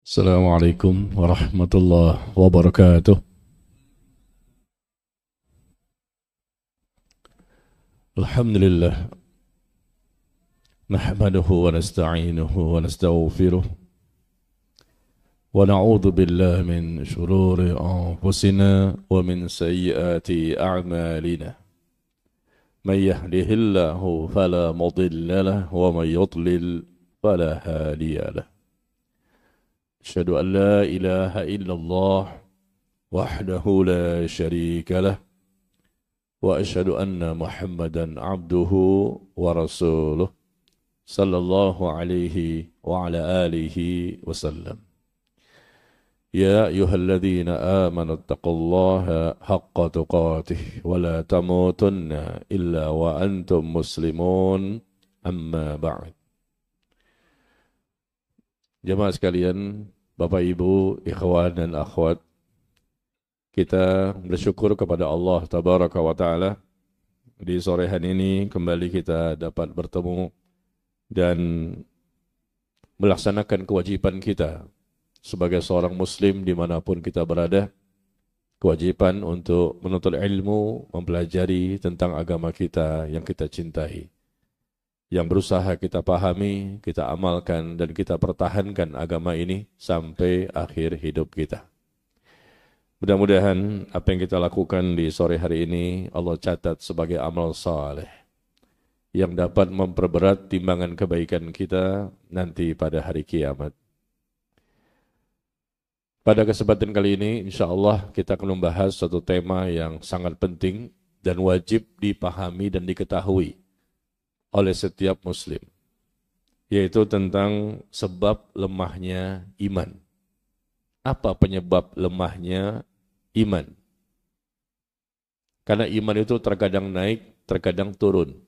Assalamualaikum warahmatullahi wabarakatuh. Alhamdulillah. Nahmaduhu wa nasta'inuhu wa nastaghfiruh. Wa na'udzu billahi min shururi anfusina wa min sayyiati a'malina. Man yahdihillahu fala mudilla lahu wa man yudlil fala hadiya lahu. Asyhadu an la ilaha illallah wahdahu la syarika lahu. وأشهد أن محمدا عبده ورسوله صلى الله عليه وعلى آله وسلم يا أيها الذين آمنوا اتقوا الله حق تقاته ولا تموتن إلا وأنتم مسلمون أما بعد. Jemaah sekalian, Bapak Ibu, ikhwan dan akhwat, kita bersyukur kepada Allah Tabaraka wa Ta'ala. Di sore hari ini kembali kita dapat bertemu dan melaksanakan kewajiban kita sebagai seorang muslim dimanapun kita berada. Kewajiban untuk menuntut ilmu, mempelajari tentang agama kita yang kita cintai. Yang berusaha kita pahami, kita amalkan dan kita pertahankan agama ini sampai akhir hidup kita. Mudah-mudahan apa yang kita lakukan di sore hari ini Allah catat sebagai amal saleh yang dapat memperberat timbangan kebaikan kita nanti pada hari kiamat. Pada kesempatan kali ini insyaallah kita akan membahas satu tema yang sangat penting dan wajib dipahami dan diketahui oleh setiap muslim, yaitu tentang sebab lemahnya iman. Apa penyebab lemahnya iman? Karena iman itu terkadang naik, terkadang turun.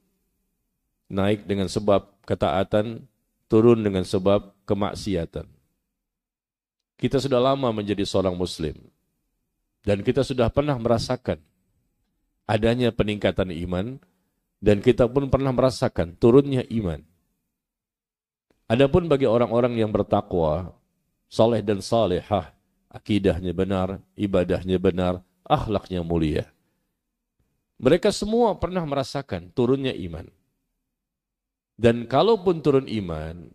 Naik dengan sebab ketaatan, turun dengan sebab kemaksiatan. Kita sudah lama menjadi seorang muslim. Dan kita sudah pernah merasakan adanya peningkatan iman. Dan kita pun pernah merasakan turunnya iman. Adapun bagi orang-orang yang bertakwa, saleh dan salihah, akidahnya benar, ibadahnya benar, akhlaknya mulia. Mereka semua pernah merasakan turunnya iman. Dan kalaupun turun iman,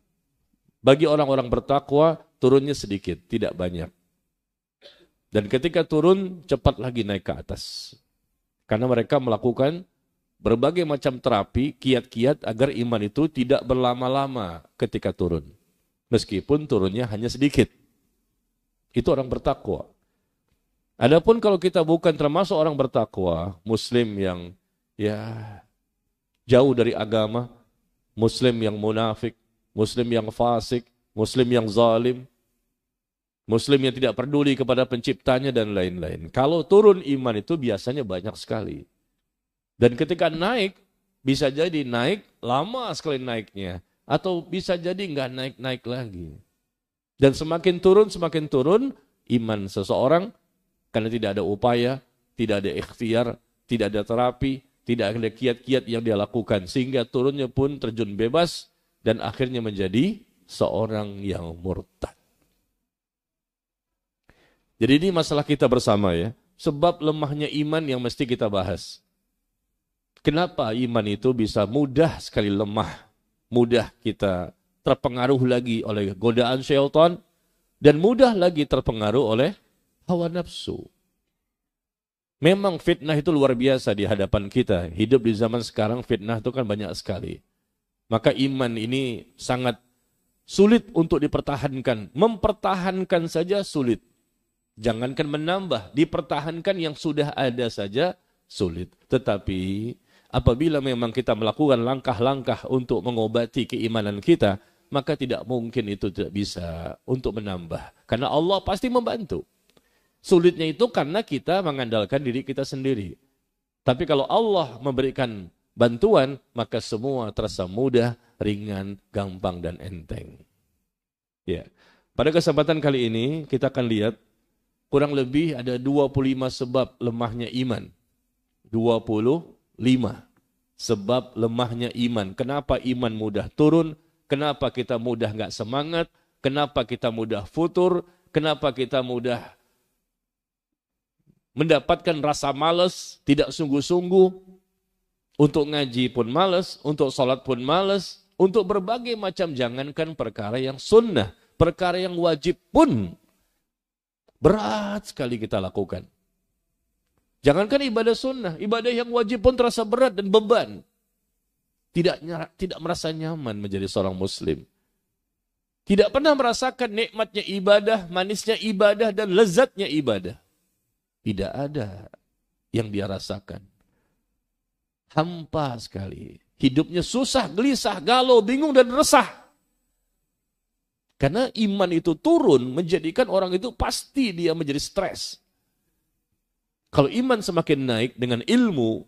bagi orang-orang bertakwa, turunnya sedikit, tidak banyak. Dan ketika turun, cepat lagi naik ke atas. Karena mereka melakukan berbagai macam terapi, kiat-kiat agar iman itu tidak berlama-lama ketika turun. Meskipun turunnya hanya sedikit. Itu orang bertakwa. Adapun kalau kita bukan termasuk orang bertakwa, muslim yang jauh dari agama, muslim yang munafik, muslim yang fasik, muslim yang zalim, muslim yang tidak peduli kepada penciptanya dan lain-lain. Kalau turun iman itu biasanya banyak sekali. Dan ketika naik, bisa jadi naik lama sekali naiknya. Atau bisa jadi nggak naik-naik lagi. Dan semakin turun iman seseorang karena tidak ada upaya, tidak ada ikhtiar, tidak ada terapi, tidak ada kiat-kiat yang dia lakukan. Sehingga turunnya pun terjun bebas dan akhirnya menjadi seorang yang murtad. Jadi ini masalah kita bersama ya. Sebab lemahnya iman yang mesti kita bahas. Kenapa iman itu bisa mudah sekali lemah, mudah kita terpengaruh lagi oleh godaan syaitan, dan mudah lagi terpengaruh oleh hawa nafsu. Memang fitnah itu luar biasa di hadapan kita. Hidup di zaman sekarang fitnah itu kan banyak sekali. Maka iman ini sangat sulit untuk dipertahankan. Mempertahankan saja sulit. Jangankan menambah, dipertahankan yang sudah ada saja sulit. Tetapi apabila memang kita melakukan langkah-langkah untuk mengobati keimanan kita, maka tidak mungkin itu tidak bisa untuk menambah. Karena Allah pasti membantu. Sulitnya itu karena kita mengandalkan diri kita sendiri. Tapi kalau Allah memberikan bantuan, maka semua terasa mudah, ringan, gampang, dan enteng. Ya. Pada kesempatan kali ini, kita akan lihat kurang lebih ada 25 sebab lemahnya iman. 25 sebab lemahnya iman. Kenapa iman mudah turun? Kenapa kita mudah nggak semangat? Kenapa kita mudah futur? Kenapa kita mudah mendapatkan rasa malas, tidak sungguh-sungguh? Untuk ngaji pun malas, untuk sholat pun malas, untuk berbagai macam, jangankan perkara yang sunnah, perkara yang wajib pun berat sekali kita lakukan. Jangankan ibadah sunnah, ibadah yang wajib pun terasa berat dan beban. Tidak merasa nyaman menjadi seorang muslim. Tidak pernah merasakan nikmatnya ibadah, manisnya ibadah, dan lezatnya ibadah. Tidak ada yang dia rasakan. Hampa sekali. Hidupnya susah, gelisah, galau, bingung, dan resah. Karena iman itu turun, menjadikan orang itu pasti dia menjadi stres. Kalau iman semakin naik dengan ilmu,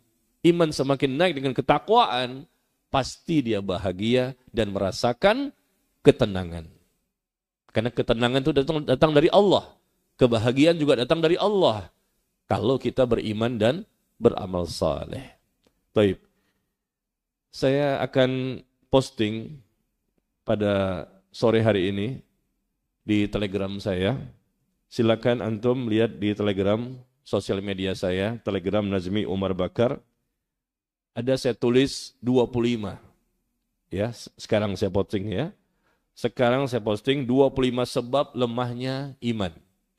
iman semakin naik dengan ketakwaan, pasti dia bahagia dan merasakan ketenangan. Karena ketenangan itu datang dari Allah. Kebahagiaan juga datang dari Allah. Kalau kita beriman dan beramal saleh. Baik. Saya akan posting pada sore hari ini di Telegram saya. Silakan antum lihat di Telegram sosial media saya, Telegram Nazmi Umar Bakar. Ada saya tulis 25. Ya, sekarang saya posting ya. Sekarang saya posting 25 sebab lemahnya iman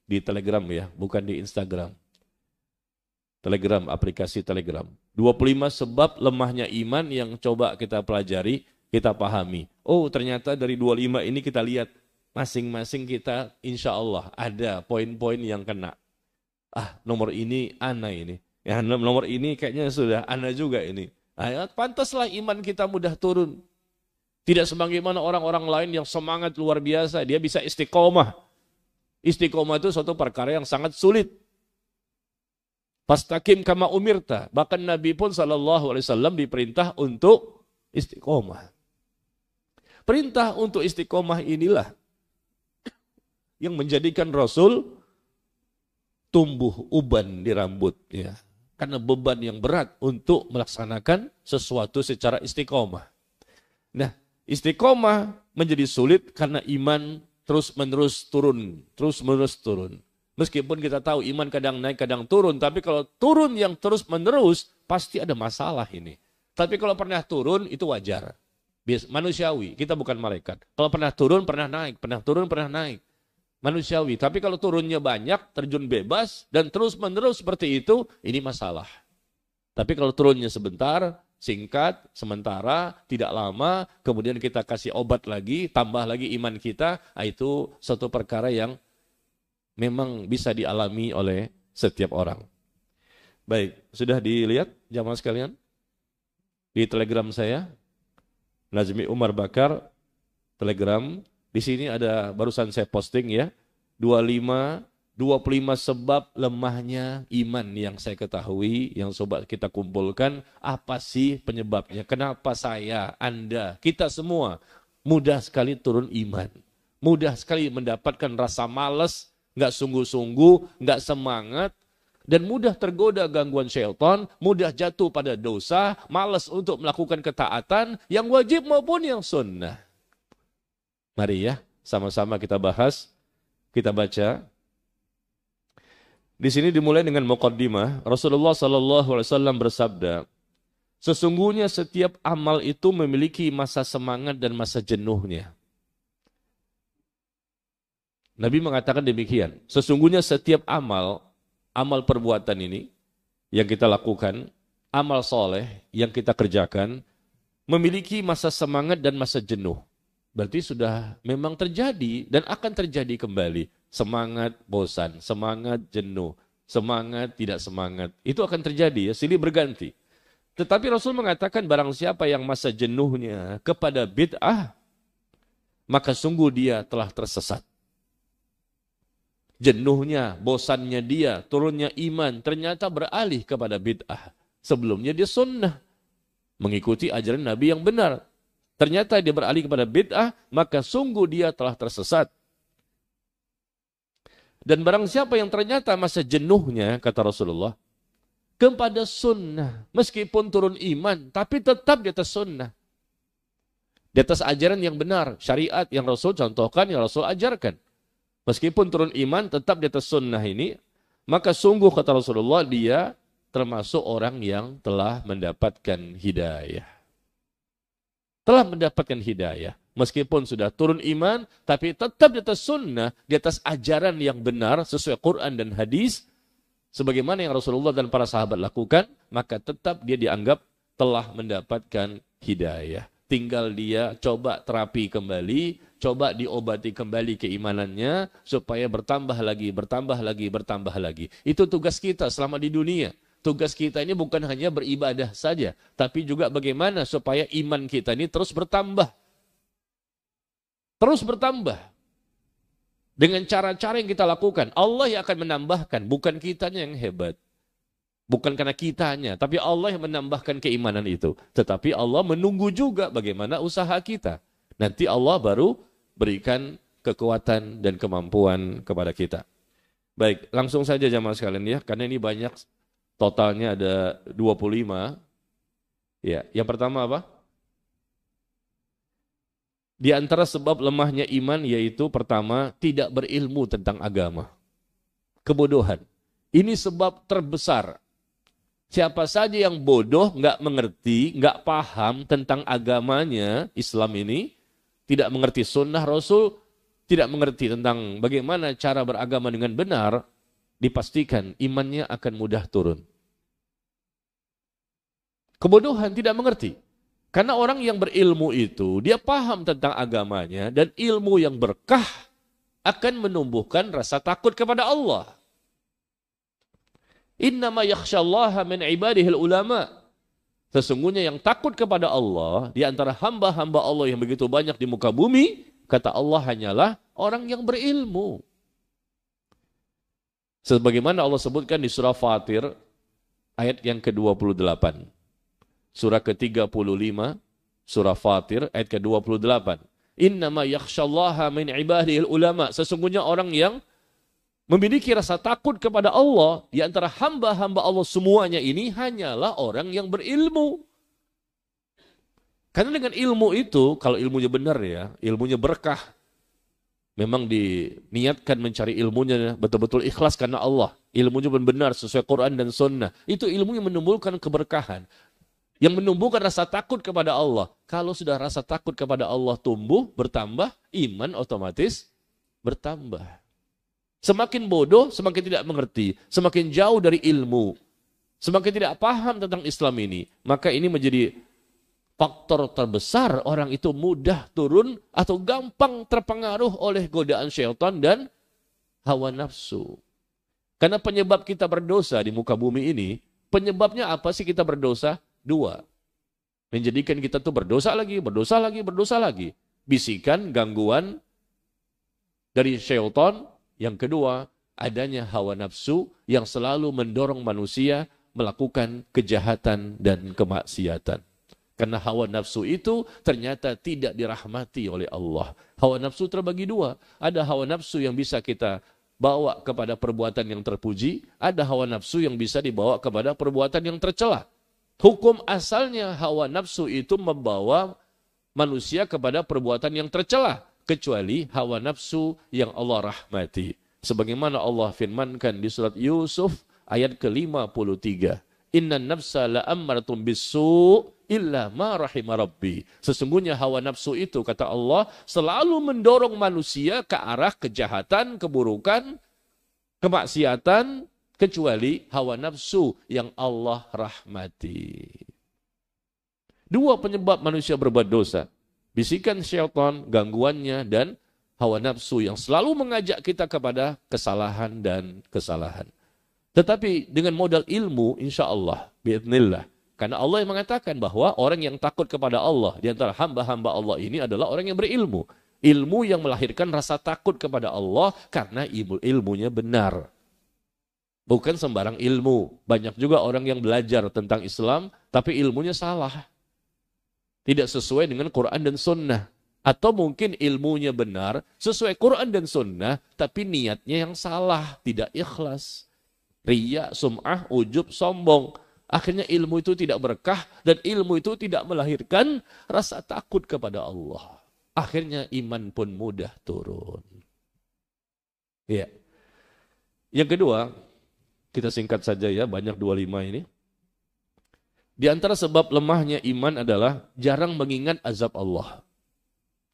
di Telegram ya, bukan di Instagram. Telegram, aplikasi Telegram. 25 sebab lemahnya iman yang coba kita pelajari, kita pahami. Oh, ternyata dari 25 ini kita lihat masing-masing kita insya Allah ada poin-poin yang kena. Nomor ini ana ini. Ya, nomor ini kayaknya sudah ana juga ini. Pantaslah iman kita mudah turun. Tidak sebagaimana orang-orang lain yang semangat luar biasa, dia bisa istiqomah. Istiqomah itu suatu perkara yang sangat sulit. Fastaqim kama umirta. Bahkan Nabi pun SAW diperintah untuk istiqomah. Perintah untuk istiqomah inilah yang menjadikan Rasul tumbuh uban di rambut. Ya. Karena beban yang berat untuk melaksanakan sesuatu secara istiqomah. Nah, istiqomah menjadi sulit karena iman terus-menerus turun. Terus-menerus turun. Meskipun kita tahu iman kadang naik, kadang turun. Tapi kalau turun yang terus-menerus, pasti ada masalah ini. Tapi kalau pernah turun, itu wajar. Manusiawi, kita bukan malaikat. Kalau pernah turun, pernah naik. Pernah turun, pernah naik. Manusiawi. Tapi kalau turunnya banyak, terjun bebas, dan terus-menerus seperti itu, ini masalah. Tapi kalau turunnya sebentar, singkat, sementara, tidak lama, kemudian kita kasih obat lagi, tambah lagi iman kita, itu suatu perkara yang memang bisa dialami oleh setiap orang. Baik, sudah dilihat jamaah sekalian? Di Telegram saya, Nazmi Umar Bakar, Telegram. Di sini ada, barusan saya posting ya, 25 sebab lemahnya iman yang saya ketahui, yang sobat kita kumpulkan. Apa sih penyebabnya? Kenapa saya, Anda, kita semua mudah sekali turun iman. Mudah sekali mendapatkan rasa malas, nggak sungguh-sungguh, nggak semangat, dan mudah tergoda gangguan syaitan, mudah jatuh pada dosa, malas untuk melakukan ketaatan, yang wajib maupun yang sunnah. Mari ya, sama-sama kita bahas, kita baca. Di sini dimulai dengan muqaddimah. Rasulullah SAW bersabda, sesungguhnya setiap amal itu memiliki masa semangat dan masa jenuhnya. Nabi mengatakan demikian, sesungguhnya setiap amal perbuatan ini yang kita lakukan, amal soleh yang kita kerjakan, memiliki masa semangat dan masa jenuh. Berarti sudah memang terjadi dan akan terjadi kembali. Semangat, bosan, semangat, jenuh, semangat, tidak semangat. Itu akan terjadi ya, silih berganti. Tetapi Rasul mengatakan barang siapa yang masa jenuhnya kepada bid'ah, maka sungguh dia telah tersesat. Jenuhnya, bosannya dia, turunnya iman, ternyata beralih kepada bid'ah. Sebelumnya dia sunnah, mengikuti ajaran Nabi yang benar. Ternyata dia beralih kepada bid'ah, maka sungguh dia telah tersesat. Dan barang siapa yang ternyata masa jenuhnya, kata Rasulullah, kepada sunnah, meskipun turun iman, tapi tetap di atas sunnah. Di atas ajaran yang benar, syariat yang Rasul contohkan, yang Rasul ajarkan. Meskipun turun iman, tetap di atas sunnah ini, maka sungguh kata Rasulullah, dia termasuk orang yang telah mendapatkan hidayah. Telah mendapatkan hidayah. Meskipun sudah turun iman, tapi tetap di atas sunnah, di atas ajaran yang benar, sesuai Quran dan hadis, sebagaimana yang Rasulullah dan para sahabat lakukan, maka tetap dia dianggap telah mendapatkan hidayah. Tinggal dia coba terapi kembali, coba diobati kembali keimanannya, supaya bertambah lagi, bertambah lagi, bertambah lagi. Itu tugas kita selama di dunia. Tugas kita ini bukan hanya beribadah saja, tapi juga bagaimana supaya iman kita ini terus bertambah. Terus bertambah. Dengan cara-cara yang kita lakukan, Allah yang akan menambahkan, bukan kitanya yang hebat. Bukan karena kitanya, tapi Allah yang menambahkan keimanan itu. Tetapi Allah menunggu juga bagaimana usaha kita. Nanti Allah baru berikan kekuatan dan kemampuan kepada kita. Baik, langsung saja jamaah sekalian ya, karena ini banyak, totalnya ada 25. Ya, yang pertama apa? Di antara sebab lemahnya iman yaitu pertama, tidak berilmu tentang agama. Kebodohan. Ini sebab terbesar. Siapa saja yang bodoh, nggak mengerti, nggak paham tentang agamanya, Islam ini, tidak mengerti sunnah Rasul, tidak mengerti tentang bagaimana cara beragama dengan benar, dipastikan imannya akan mudah turun. Kebodohan, tidak mengerti. Karena orang yang berilmu itu, dia paham tentang agamanya, dan ilmu yang berkah akan menumbuhkan rasa takut kepada Allah. Innama yakhsyallaha min ibadihil ulama. Sesungguhnya yang takut kepada Allah, di antara hamba-hamba Allah yang begitu banyak di muka bumi, kata Allah hanyalah orang yang berilmu. Sebagaimana Allah sebutkan di surah Fatir, ayat yang ke-28. Surah ke-35, surah Fatir, ayat ke-28. Innama yakhsyallaha min ibadihil ulama. Sesungguhnya orang yang memiliki rasa takut kepada Allah, di antara hamba-hamba Allah semuanya ini hanyalah orang yang berilmu. Karena dengan ilmu itu, kalau ilmunya benar ya, ilmunya berkah, memang diniatkan mencari ilmunya betul-betul ikhlas karena Allah. Ilmunya benar sesuai Quran dan Sunnah. Itu ilmu yang menumbuhkan keberkahan. Yang menumbuhkan rasa takut kepada Allah. Kalau sudah rasa takut kepada Allah tumbuh, bertambah, iman otomatis bertambah. Semakin bodoh, semakin tidak mengerti. Semakin jauh dari ilmu. Semakin tidak paham tentang Islam ini. Maka ini menjadi faktor terbesar orang itu mudah turun atau gampang terpengaruh oleh godaan syaitan dan hawa nafsu. Karena penyebab kita berdosa di muka bumi ini, penyebabnya apa sih kita berdosa? 2. Menjadikan kita tuh berdosa lagi, berdosa lagi, berdosa lagi. Bisikan, gangguan dari syaitan. Yang kedua, adanya hawa nafsu yang selalu mendorong manusia melakukan kejahatan dan kemaksiatan. Karena hawa nafsu itu ternyata tidak dirahmati oleh Allah. Hawa nafsu terbagi 2. Ada hawa nafsu yang bisa kita bawa kepada perbuatan yang terpuji. Ada hawa nafsu yang bisa dibawa kepada perbuatan yang tercela. Hukum asalnya hawa nafsu itu membawa manusia kepada perbuatan yang tercela. Kecuali hawa nafsu yang Allah rahmati. Sebagaimana Allah firmankan di surat Yusuf ayat ke-53. Inna nafsa la'ammaratun bisu' illa ma rahima rabbi. Sesungguhnya hawa nafsu itu, kata Allah, selalu mendorong manusia ke arah kejahatan, keburukan, kemaksiatan, kecuali hawa nafsu yang Allah rahmati. 2 penyebab manusia berbuat dosa. Bisikan syaitan, gangguannya, dan hawa nafsu yang selalu mengajak kita kepada kesalahan dan kesalahan. Tetapi dengan modal ilmu, insya Allah, bi'idznillah. Karena Allah yang mengatakan bahwa orang yang takut kepada Allah, di antara hamba-hamba Allah ini adalah orang yang berilmu. Ilmu yang melahirkan rasa takut kepada Allah karena ilmunya benar. Bukan sembarang ilmu. Banyak juga orang yang belajar tentang Islam, tapi ilmunya salah. Tidak sesuai dengan Quran dan Sunnah. Atau mungkin ilmunya benar, sesuai Quran dan Sunnah, tapi niatnya yang salah, tidak ikhlas. Riya, sum'ah, ujub, sombong. Akhirnya ilmu itu tidak berkah dan ilmu itu tidak melahirkan rasa takut kepada Allah. Akhirnya iman pun mudah turun. Ya. Yang kedua, kita singkat saja ya, banyak 25 ini. Di antara sebab lemahnya iman adalah jarang mengingat azab Allah.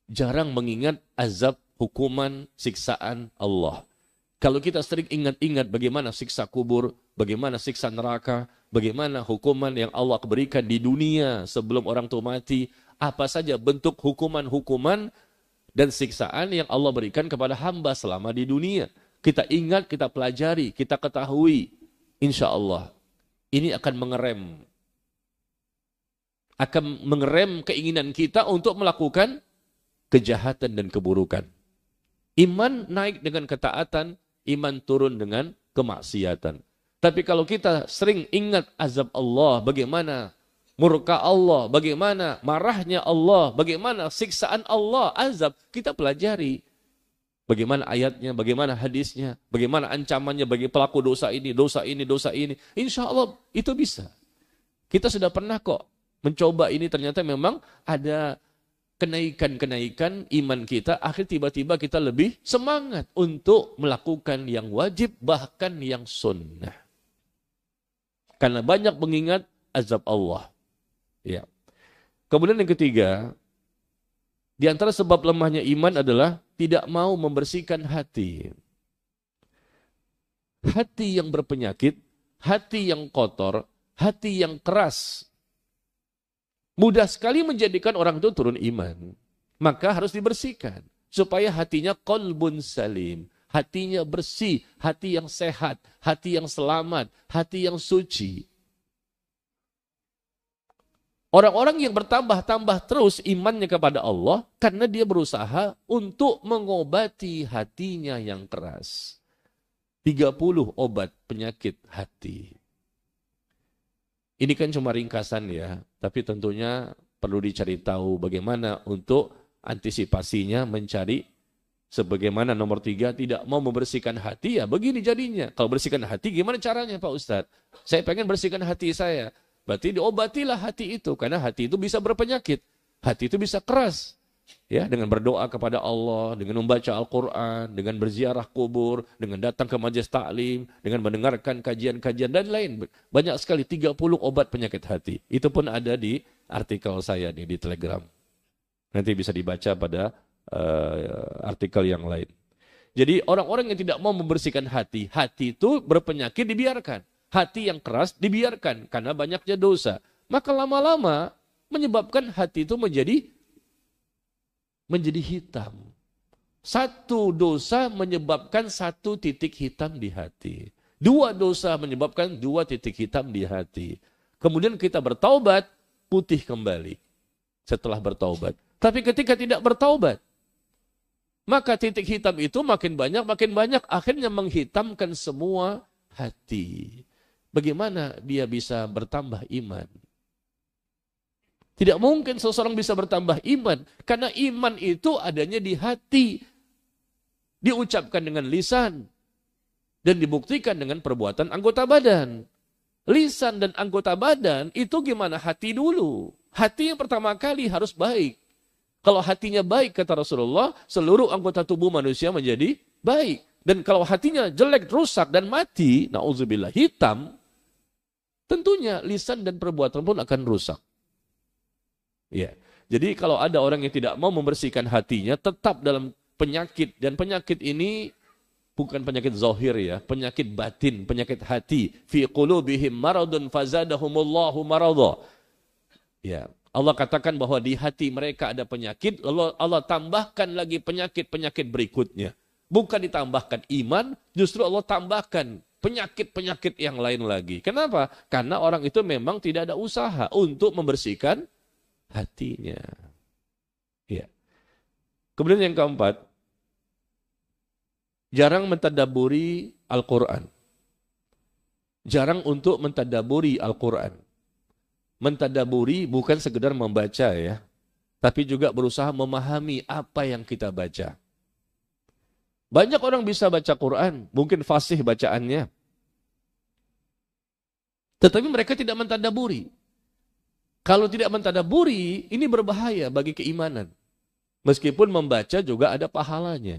Jarang mengingat azab, hukuman, siksaan Allah. Kalau kita sering ingat-ingat bagaimana siksa kubur, bagaimana siksa neraka, bagaimana hukuman yang Allah berikan di dunia sebelum orang tua mati, apa saja bentuk hukuman-hukuman dan siksaan yang Allah berikan kepada hamba selama di dunia. Kita ingat, kita pelajari, kita ketahui, insya Allah ini akan mengerem keinginan kita untuk melakukan kejahatan dan keburukan. Iman naik dengan ketaatan, iman turun dengan kemaksiatan. Tapi kalau kita sering ingat azab Allah, bagaimana murka Allah, bagaimana marahnya Allah, bagaimana siksaan Allah, azab, kita pelajari. Bagaimana ayatnya, bagaimana hadisnya, bagaimana ancamannya bagi pelaku dosa ini, dosa ini, dosa ini. Insya Allah itu bisa. Kita sudah pernah kok mencoba ini, ternyata memang ada kenaikan-kenaikan iman kita, akhir tiba-tiba kita lebih semangat untuk melakukan yang wajib, bahkan yang sunnah. Karena banyak mengingat azab Allah. Ya. Kemudian yang ketiga, di antara sebab lemahnya iman adalah tidak mau membersihkan hati. Hati yang berpenyakit, hati yang kotor, hati yang keras, mudah sekali menjadikan orang itu turun iman. Maka harus dibersihkan. Supaya hatinya qalbun salim. Hatinya bersih, hati yang sehat, hati yang selamat, hati yang suci. Orang-orang yang bertambah-tambah terus imannya kepada Allah karena dia berusaha untuk mengobati hatinya yang keras. 30 obat penyakit hati. Ini kan cuma ringkasan ya, tapi tentunya perlu dicari tahu bagaimana untuk antisipasinya, mencari sebagaimana nomor 3 tidak mau membersihkan hati, ya begini jadinya. Kalau bersihkan hati gimana caranya Pak Ustadz? Saya pengen bersihkan hati saya. Berarti diobatilah hati itu, karena hati itu bisa berpenyakit. Hati itu bisa keras. Ya, dengan berdoa kepada Allah, dengan membaca Al-Quran, dengan berziarah kubur, dengan datang ke majelis taklim, dengan mendengarkan kajian-kajian dan lain. Banyak sekali 30 obat penyakit hati. Itu pun ada di artikel saya nih di Telegram. Nanti bisa dibaca pada artikel yang lain. Jadi orang-orang yang tidak mau membersihkan hati, hati itu berpenyakit dibiarkan. Hati yang keras dibiarkan karena banyaknya dosa. Maka lama-lama menyebabkan hati itu menjadi hitam. Satu dosa menyebabkan satu titik hitam di hati. 2 dosa menyebabkan 2 titik hitam di hati. Kemudian kita bertaubat, putih kembali setelah bertaubat. Tapi ketika tidak bertaubat, maka titik hitam itu makin banyak, akhirnya menghitamkan semua hati. Bagaimana dia bisa bertambah iman? Tidak mungkin seseorang bisa bertambah iman. Karena iman itu adanya di hati. Diucapkan dengan lisan. Dan dibuktikan dengan perbuatan anggota badan. Lisan dan anggota badan itu gimana? Hati dulu. Hati yang pertama kali harus baik. Kalau hatinya baik, kata Rasulullah, seluruh anggota tubuh manusia menjadi baik. Dan kalau hatinya jelek, rusak, dan mati, na'udzubillah, hitam, tentunya lisan dan perbuatan pun akan rusak. Ya. Jadi kalau ada orang yang tidak mau membersihkan hatinya, tetap dalam penyakit. Dan penyakit ini bukan penyakit zahir ya, penyakit batin, penyakit hati. Fi qulubihim maradun fazadahumullahu maradha. Ya. Allah katakan bahwa di hati mereka ada penyakit, lalu Allah tambahkan lagi penyakit-penyakit berikutnya. Bukan ditambahkan iman, justru Allah tambahkan penyakit-penyakit yang lain lagi. Kenapa? Karena orang itu memang tidak ada usaha untuk membersihkan hatinya. Ya. Kemudian yang keempat, jarang mentadaburi Al-Quran. Jarang untuk mentadaburi Al-Quran. Mentadaburi bukan sekedar membaca ya, tapi juga berusaha memahami apa yang kita baca. Banyak orang bisa baca Quran, mungkin fasih bacaannya. Tetapi mereka tidak mentadaburi. Kalau tidak mentadaburi, ini berbahaya bagi keimanan. Meskipun membaca juga ada pahalanya.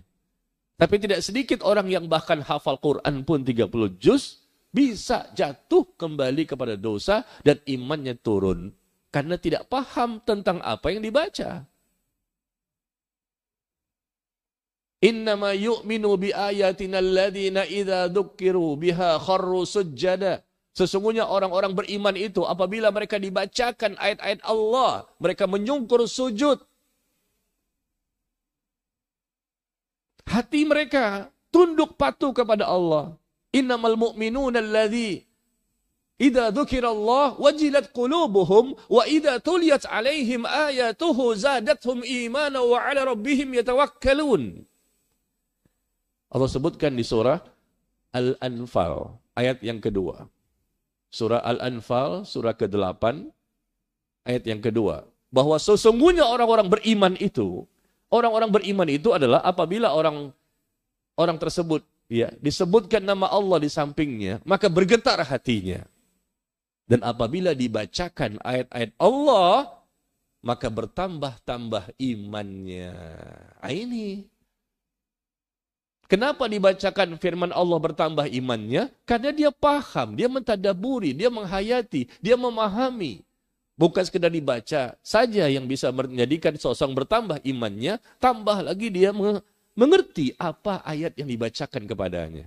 Tapi tidak sedikit orang yang bahkan hafal Quran pun 30 juz, bisa jatuh kembali kepada dosa dan imannya turun. Karena tidak paham tentang apa yang dibaca. Innama yu'minu bi ayatina alladhina idza dzukkiru biha kharru sujjada. Sesungguhnya orang-orang beriman itu apabila mereka dibacakan ayat-ayat Allah, mereka menyungkur sujud. Hati mereka tunduk patuh kepada Allah. Innamal mu'minuna alladhi idza dzukirallah wajilat qulubuhum wa idza tuliyat alaihim ayatuhu zadatuhum imana wa ala rabbihim yatawakkalun. Allah sebutkan di surah Al-Anfal, ayat yang kedua. Surah Al-Anfal, surah ke-8, ayat yang kedua. Bahwa sesungguhnya orang-orang beriman itu adalah apabila orang tersebut ya disebutkan nama Allah di sampingnya, maka bergetar hatinya. Dan apabila dibacakan ayat-ayat Allah, maka bertambah-tambah imannya. Ini. Kenapa dibacakan firman Allah bertambah imannya? Karena dia paham, dia mentadaburi, dia menghayati, dia memahami. Bukan sekedar dibaca saja yang bisa menjadikan seseorang bertambah imannya, tambah lagi dia mengerti apa ayat yang dibacakan kepadanya.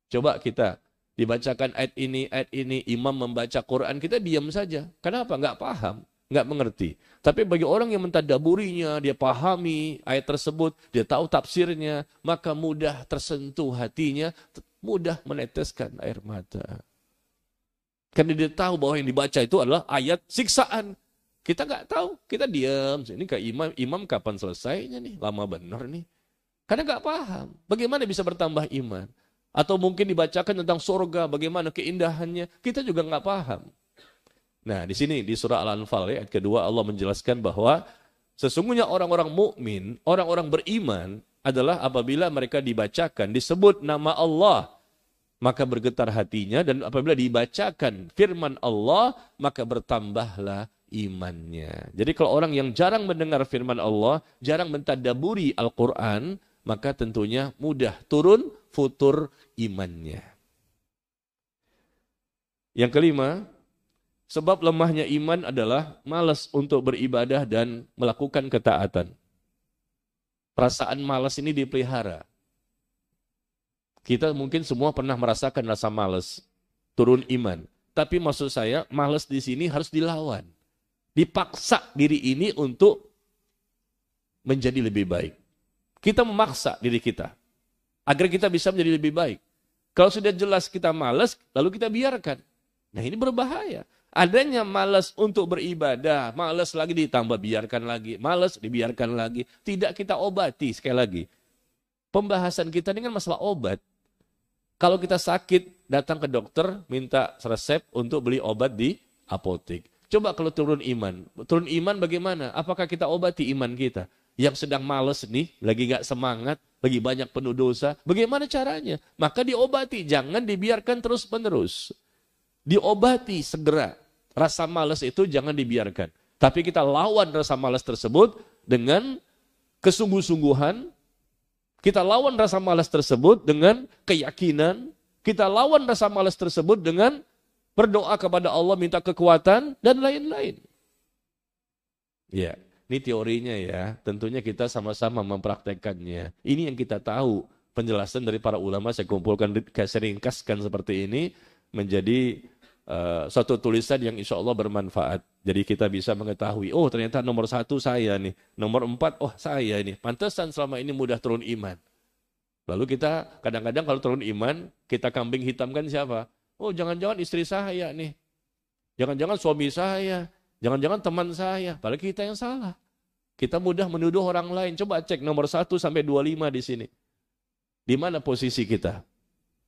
Coba kita dibacakan ayat ini, imam membaca Quran, kita diam saja. Kenapa? Nggak paham, nggak mengerti. Tapi bagi orang yang mentadaburinya, dia pahami ayat tersebut, dia tahu tafsirnya, maka mudah tersentuh hatinya, mudah meneteskan air mata. Karena dia tahu bahwa yang dibaca itu adalah ayat siksaan. Kita nggak tahu, kita diam. Ini kayak imam kapan selesainya nih? Lama benar nih. Karena nggak paham. Bagaimana bisa bertambah iman? Atau mungkin dibacakan tentang surga, bagaimana keindahannya. Kita juga nggak paham. Nah, di sini di surah Al-Anfal ayat kedua Allah menjelaskan bahwa sesungguhnya orang-orang mukmin, orang-orang beriman adalah apabila mereka dibacakan, disebut nama Allah, maka bergetar hatinya, dan apabila dibacakan firman Allah, maka bertambahlah imannya. Jadi kalau orang yang jarang mendengar firman Allah, jarang mentadaburi Al-Quran, maka tentunya mudah turun futur imannya. Yang kelima, sebab lemahnya iman adalah malas untuk beribadah dan melakukan ketaatan. Perasaan malas ini dipelihara. Kita mungkin semua pernah merasakan rasa malas, turun iman. Tapi maksud saya, malas di sini harus dilawan. Dipaksa diri ini untuk menjadi lebih baik. Kita memaksa diri kita agar kita bisa menjadi lebih baik. Kalau sudah jelas kita malas, lalu kita biarkan. Nah, ini berbahaya. Adanya malas untuk beribadah, malas lagi ditambah biarkan lagi, malas dibiarkan lagi. Tidak kita obati, sekali lagi. Pembahasan kita ini kan masalah obat. Kalau kita sakit, datang ke dokter, minta resep untuk beli obat di apotek. Coba kalau turun iman. Turun iman bagaimana? Apakah kita obati iman kita? Yang sedang malas nih, lagi gak semangat, lagi banyak penuh dosa. Bagaimana caranya? Maka diobati, jangan dibiarkan terus-menerus. Diobati segera. Rasa malas itu jangan dibiarkan. Tapi kita lawan rasa malas tersebut dengan kesungguh-sungguhan. Kita lawan rasa malas tersebut dengan keyakinan. Kita lawan rasa malas tersebut dengan berdoa kepada Allah, minta kekuatan, dan lain-lain. Ya, ini teorinya ya. Tentunya kita sama-sama mempraktekannya. Ini yang kita tahu. Penjelasan dari para ulama saya kumpulkan, saya ringkaskan seperti ini menjadi suatu tulisan yang insya Allah bermanfaat. Jadi kita bisa mengetahui, oh ternyata nomor 1 saya nih, nomor 4, oh saya ini. Pantesan selama ini mudah turun iman. Lalu kita kadang-kadang kalau turun iman, kita kambing hitamkan siapa? Oh jangan-jangan istri saya nih, jangan-jangan suami saya, jangan-jangan teman saya. Padahal kita yang salah. Kita mudah menuduh orang lain. Coba cek nomor 1 sampai 25 di sini. Di mana posisi kita?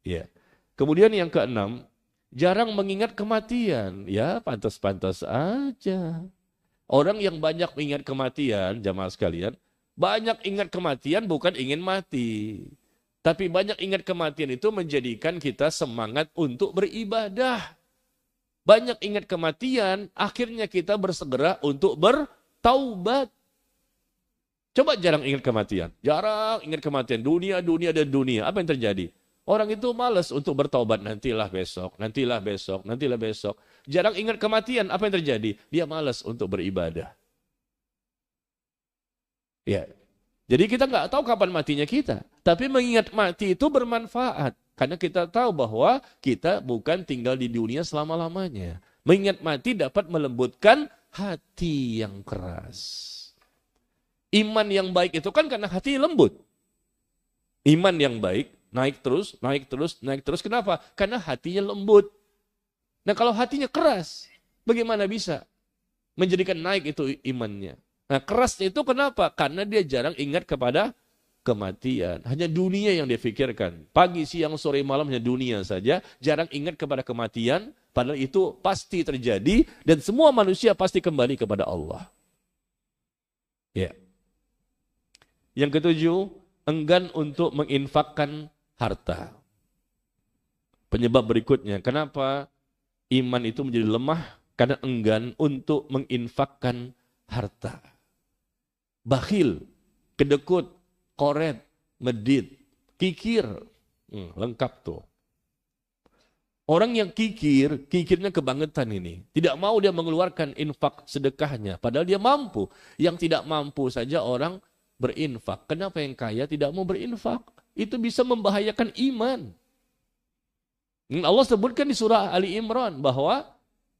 Ya. Kemudian yang keenam, jarang mengingat kematian. Ya, pantas-pantas aja. Orang yang banyak mengingat kematian, jamaah sekalian, banyak ingat kematian bukan ingin mati. Tapi banyak ingat kematian itu menjadikan kita semangat untuk beribadah. banyak ingat kematian, akhirnya kita bersegera untuk bertaubat. Coba jarang ingat kematian. Jarang ingat kematian. Dunia, dunia, dan dunia. Apa yang terjadi? Orang itu malas untuk bertaubat. Nantilah besok, nantilah besok, nantilah besok. Jarang ingat kematian. Apa yang terjadi? Dia malas untuk beribadah. Ya. Jadi kita nggak tahu kapan matinya kita. Tapi mengingat mati itu bermanfaat. Karena kita tahu bahwa kita bukan tinggal di dunia selama-lamanya. Mengingat mati dapat melembutkan hati yang keras. Iman yang baik itu kan karena hati lembut. Iman yang baik naik terus, naik terus, naik terus. Kenapa? Karena hatinya lembut. Nah kalau hatinya keras, bagaimana bisa menjadikan naik itu imannya? Nah keras itu kenapa? Karena dia jarang ingat kepada kematian. Hanya dunia yang dia pikirkan. Pagi, siang, sore, malam hanya dunia saja. Jarang ingat kepada kematian. Padahal itu pasti terjadi. Dan semua manusia pasti kembali kepada Allah. Ya. Yang ketujuh, enggan untuk menginfakkan harta. Penyebab berikutnya, kenapa iman itu menjadi lemah? Karena enggan untuk menginfakkan harta. Bakhil, kedekut, koret, medit, kikir. Lengkap tuh. Orang yang kikir, kikirnya kebangetan ini. Tidak mau dia mengeluarkan infak sedekahnya. Padahal dia mampu. Yang tidak mampu saja orang berinfak. Kenapa yang kaya tidak mau berinfak? Itu bisa membahayakan iman. Allah sebutkan di surah Ali Imran bahwa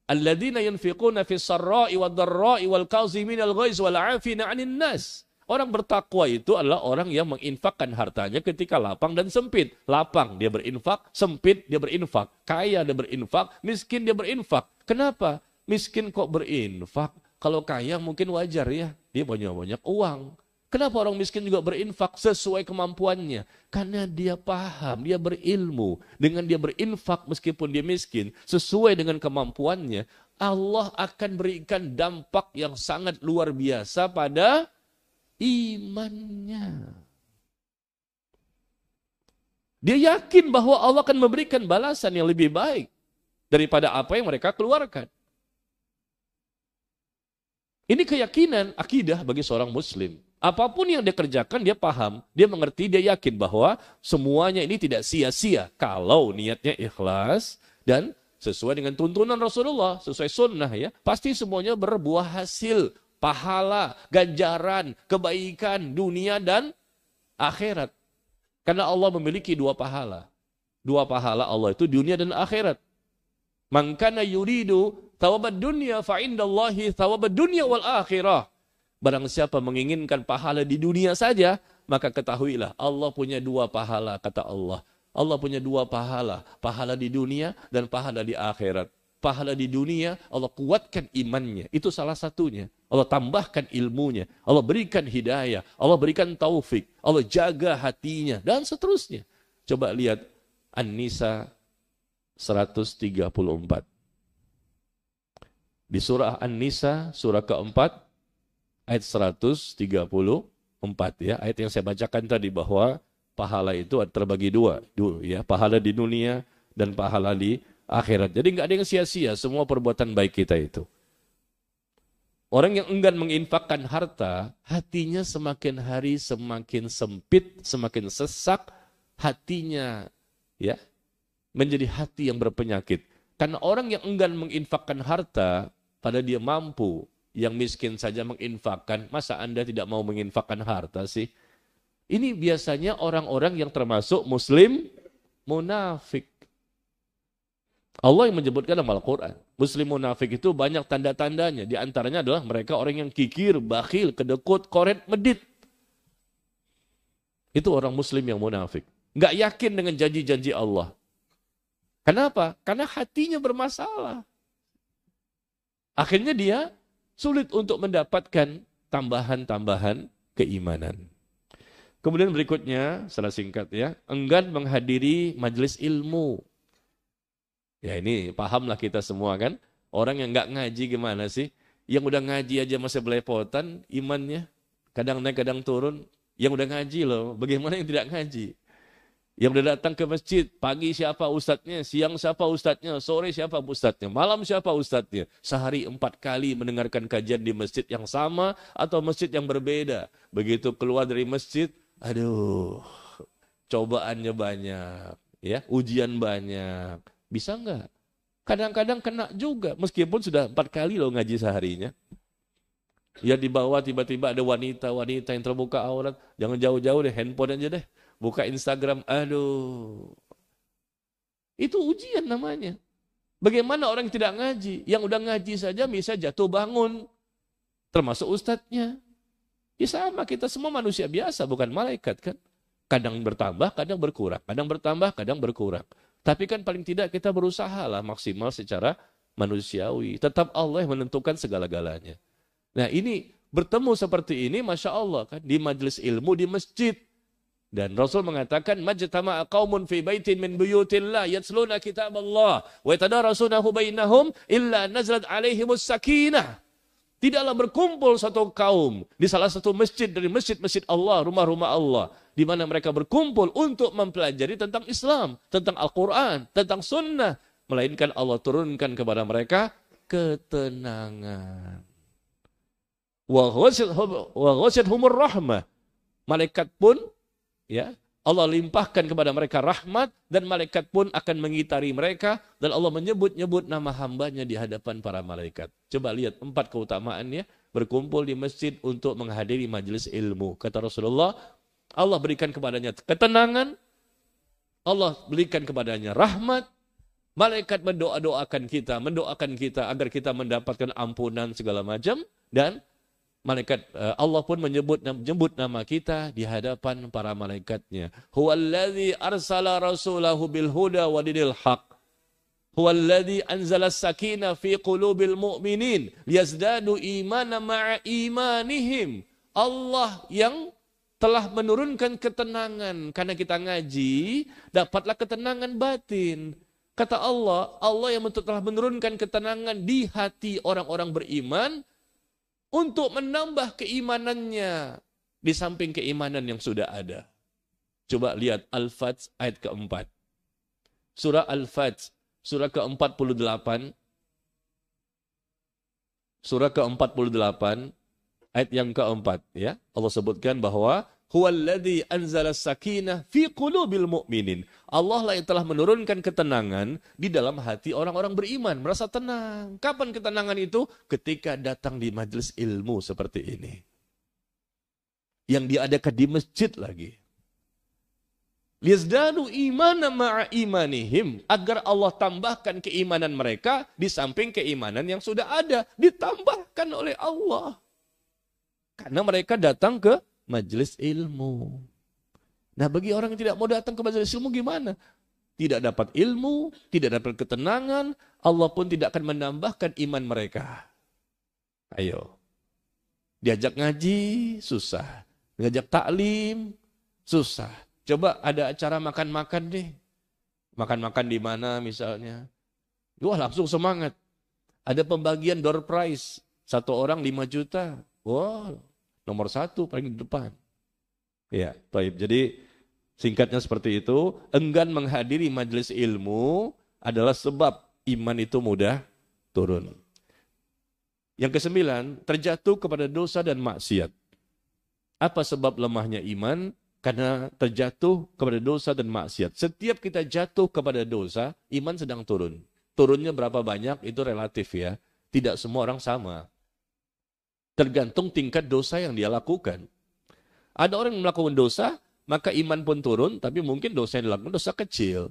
alladzina yunfiquna fis sarra'i wad dharra'i wal kaziminal ghaiz wal 'afina 'anil nas. Orang bertakwa itu adalah orang yang menginfakkan hartanya ketika lapang dan sempit. Lapang dia berinfak, sempit dia berinfak. Kaya dia berinfak, miskin dia berinfak. Kenapa? Miskin kok berinfak? Kalau kaya mungkin wajar ya, dia banyak-banyak uang. Kenapa orang miskin juga berinfak sesuai kemampuannya? Karena dia paham, dia berilmu. Dengan dia berinfak meskipun dia miskin, sesuai dengan kemampuannya, Allah akan berikan dampak yang sangat luar biasa pada imannya. Dia yakin bahwa Allah akan memberikan balasan yang lebih baik daripada apa yang mereka keluarkan. Ini keyakinan akidah bagi seorang muslim. Apapun yang dia kerjakan, dia paham, dia mengerti, dia yakin bahwa semuanya ini tidak sia-sia kalau niatnya ikhlas dan sesuai dengan tuntunan Rasulullah, sesuai sunnah ya. Pasti semuanya berbuah hasil, pahala, ganjaran, kebaikan dunia dan akhirat. Karena Allah memiliki dua pahala. Dua pahala Allah itu dunia dan akhirat. Man kana yuridu thawabad dunya fa indallahi thawabad dunya wal akhirah. Barang siapa menginginkan pahala di dunia saja, maka ketahuilah Allah punya dua pahala, kata Allah. Allah punya dua pahala, pahala di dunia dan pahala di akhirat. Pahala di dunia, Allah kuatkan imannya, itu salah satunya. Allah tambahkan ilmunya, Allah berikan hidayah, Allah berikan taufik, Allah jaga hatinya, dan seterusnya. Coba lihat An-Nisa 134. Di surah An-Nisa, surah keempat, ayat 134 ya, ayat yang saya bacakan tadi bahwa pahala itu terbagi dua ya, pahala di dunia dan pahala di akhirat. Jadi nggak ada yang sia-sia semua perbuatan baik kita itu. Orang yang enggan menginfakkan harta, hatinya semakin hari semakin sempit, semakin sesak, hatinya ya menjadi hati yang berpenyakit. Karena orang yang enggan menginfakkan harta, pada dia mampu. Yang miskin saja menginfakkan, masa Anda tidak mau menginfakkan harta sih? Ini biasanya orang-orang yang termasuk muslim munafik. Allah yang menyebutkan dalam Al-Quran. Muslim munafik itu banyak tanda-tandanya. Di antaranya adalah mereka orang yang kikir, bakhil, kedekut, koret, medit. Itu orang muslim yang munafik. Nggak yakin dengan janji-janji Allah. Kenapa? Karena hatinya bermasalah. Akhirnya dia sulit untuk mendapatkan tambahan-tambahan keimanan. Kemudian berikutnya, secara singkat ya, enggan menghadiri majelis ilmu. Ya ini pahamlah kita semua kan. Orang yang nggak ngaji gimana sih? Yang udah ngaji aja masih belepotan imannya. Kadang naik, kadang turun. Yang udah ngaji loh, bagaimana yang tidak ngaji? Yang udah datang ke masjid, pagi siapa ustadznya, siang siapa ustadznya, sore siapa ustadznya, malam siapa ustadznya. Sehari 4 kali mendengarkan kajian di masjid yang sama atau masjid yang berbeda. Begitu keluar dari masjid, aduh, cobaannya banyak, ya, ujian banyak. Bisa nggak? Kadang-kadang kena juga, meskipun sudah 4 kali loh ngaji seharinya. Ya di bawah tiba-tiba ada wanita yang terbuka aurat, jangan jauh-jauh deh, handphone aja deh. Buka Instagram, aduh. Itu ujian namanya. Bagaimana orang yang tidak ngaji? Yang udah ngaji saja bisa jatuh bangun. Termasuk ustadznya. Ya sama, kita semua manusia biasa, bukan malaikat kan. Kadang bertambah, kadang berkurang. Kadang bertambah, kadang berkurang. Tapi kan paling tidak kita berusaha lah maksimal secara manusiawi. Tetap Allah yang menentukan segala-galanya. Nah ini bertemu seperti ini, Masya Allah kan. Di majelis ilmu, di masjid. Dan Rasul mengatakan, majtama'a qaumun fi baitin min buyutillah yatsluna kitab Allah wa yatadarasunahu bainahum illa nazalat alaihimus sakinah. Tidaklah berkumpul satu kaum di salah satu masjid dari masjid-masjid Allah, rumah-rumah Allah, di mana mereka berkumpul untuk mempelajari tentang Islam, tentang Al-Quran, tentang sunnah, melainkan Allah turunkan kepada mereka ketenangan. Wa ghashiyatuhumur rahmah. Malaikat pun, ya, Allah limpahkan kepada mereka rahmat dan malaikat pun akan mengitari mereka dan Allah menyebut-nyebut nama hambanya di hadapan para malaikat. Coba lihat 4 keutamaannya, berkumpul di masjid untuk menghadiri majelis ilmu. Kata Rasulullah, Allah berikan kepadanya ketenangan, Allah berikan kepadanya rahmat, malaikat mendoakan kita agar kita mendapatkan ampunan segala macam, dan malaikat Allah pun menyebut nama kita di hadapan para malaikatnya. Huwallazi arsala rasulahu bil huda wa dinil haq. Huwallazi anzala as-sakinah fi qulubil mu'minin liyazdadu imanan ma'a imanihim. Allah yang telah menurunkan ketenangan karena kita ngaji, dapatlah ketenangan batin. Kata Allah, Allah yang telah menurunkan ketenangan di hati orang-orang beriman untuk menambah keimanannya di samping keimanan yang sudah ada. Coba lihat Al-Fajr ayat keempat. Surah Al-Fajr, surah ke-48. Surah ke-48 ayat yang keempat, ya. Allah sebutkan bahwa huwallazi anzala sakinah fi qulubil mu'minin. Allah lah yang telah menurunkan ketenangan di dalam hati orang-orang beriman, merasa tenang. Kapan ketenangan itu? Ketika datang di majelis ilmu seperti ini. Yang diadakan di masjid lagi. Liyazdadu imanan ma'a imanihim, agar Allah tambahkan keimanan mereka di samping keimanan yang sudah ada, ditambahkan oleh Allah. Karena mereka datang ke majelis ilmu. Nah, bagi orang yang tidak mau datang ke majelis ilmu gimana? Tidak dapat ilmu, tidak dapat ketenangan, Allah pun tidak akan menambahkan iman mereka. Ayo. Diajak ngaji, susah. Diajak taklim, susah. Coba ada acara makan-makan deh. Makan-makan di mana misalnya. Wah, langsung semangat. Ada pembagian door prize. 1 orang 5 juta. Wah, nomor 1 paling di depan. Ya, baik. Jadi singkatnya seperti itu. Enggan menghadiri majelis ilmu adalah sebab iman itu mudah turun. Yang ke-9, terjatuh kepada dosa dan maksiat. Apa sebab lemahnya iman? Karena terjatuh kepada dosa dan maksiat. Setiap kita jatuh kepada dosa, iman sedang turun. Turunnya berapa banyak itu relatif ya. Tidak semua orang sama. Tergantung tingkat dosa yang dia lakukan. Ada orang yang melakukan dosa, maka iman pun turun, tapi mungkin dosa yang dilakukan dosa kecil.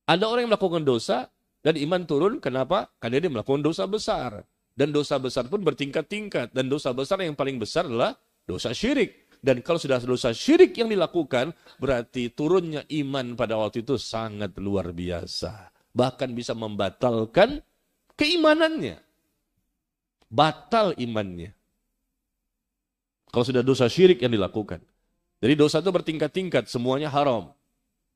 Ada orang yang melakukan dosa, dan iman turun, kenapa? Karena dia melakukan dosa besar. Dan dosa besar pun bertingkat-tingkat. Dan dosa besar yang paling besar adalah dosa syirik. Dan kalau sudah dosa syirik yang dilakukan, berarti turunnya iman pada waktu itu sangat luar biasa. Bahkan bisa membatalkan keimanannya. Batal imannya. Kalau sudah dosa syirik yang dilakukan. Jadi dosa itu bertingkat-tingkat, semuanya haram.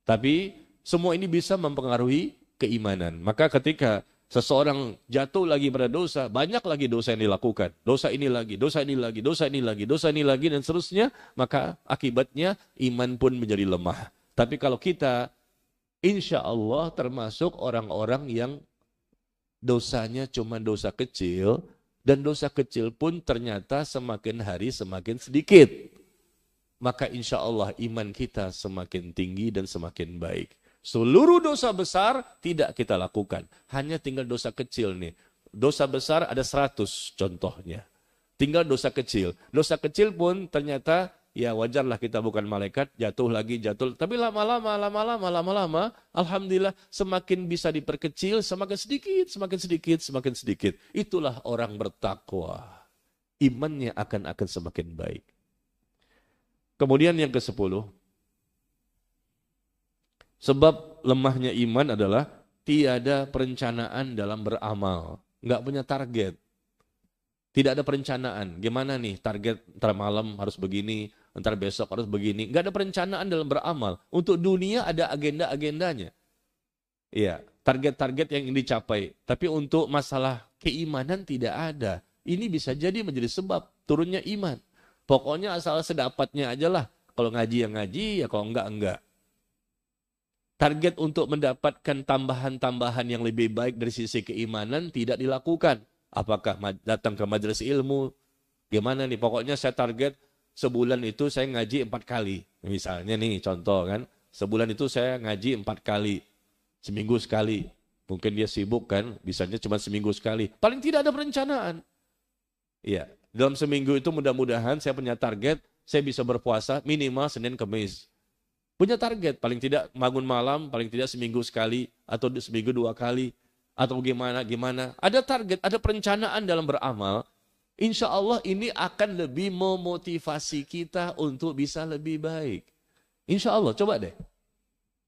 Tapi semua ini bisa mempengaruhi keimanan. Maka ketika seseorang jatuh lagi pada dosa, banyak lagi dosa yang dilakukan. Dosa ini lagi, dosa ini lagi, dosa ini lagi, dosa ini lagi, dan seterusnya. Maka akibatnya iman pun menjadi lemah. Tapi kalau kita insya Allah termasuk orang-orang yang dosanya cuma dosa kecil, dan dosa kecil pun ternyata semakin hari semakin sedikit, maka insya Allah iman kita semakin tinggi dan semakin baik. Seluruh dosa besar tidak kita lakukan, hanya tinggal dosa kecil nih. Dosa besar ada 100 contohnya. Tinggal dosa kecil. Dosa kecil pun ternyata ya wajarlah, kita bukan malaikat, jatuh lagi, jatuh. Tapi lama-lama, alhamdulillah semakin bisa diperkecil, semakin sedikit. Itulah orang bertakwa. Imannya akan semakin baik. Kemudian yang ke-10. Sebab lemahnya iman adalah tiada perencanaan dalam beramal. Nggak punya target. Tidak ada perencanaan. Gimana nih target ntar malam harus begini, ntar besok harus begini. Nggak ada perencanaan dalam beramal. Untuk dunia ada agenda-agendanya. Iya, target-target yang ingin dicapai. Tapi untuk masalah keimanan tidak ada. Ini bisa jadi menjadi sebab turunnya iman. Pokoknya asal sedapatnya aja lah. Kalau ngaji ya ngaji, ya kalau enggak. Target untuk mendapatkan tambahan-tambahan yang lebih baik dari sisi keimanan tidak dilakukan. Apakah datang ke majelis ilmu? Gimana nih? Pokoknya saya target sebulan itu saya ngaji 4 kali. Misalnya nih contoh kan. Sebulan itu saya ngaji 4 kali. Seminggu sekali. Mungkin dia sibuk kan. Bisanya cuma seminggu sekali. Paling tidak ada perencanaan. Iya. Dalam seminggu itu mudah-mudahan saya punya target. Saya bisa berpuasa minimal Senin Kamis. Punya target. Paling tidak bangun malam. Paling tidak seminggu sekali. Atau seminggu 2 kali. Atau gimana. Ada target, ada perencanaan dalam beramal. Insya Allah ini akan lebih memotivasi kita untuk bisa lebih baik. Insya Allah, coba deh.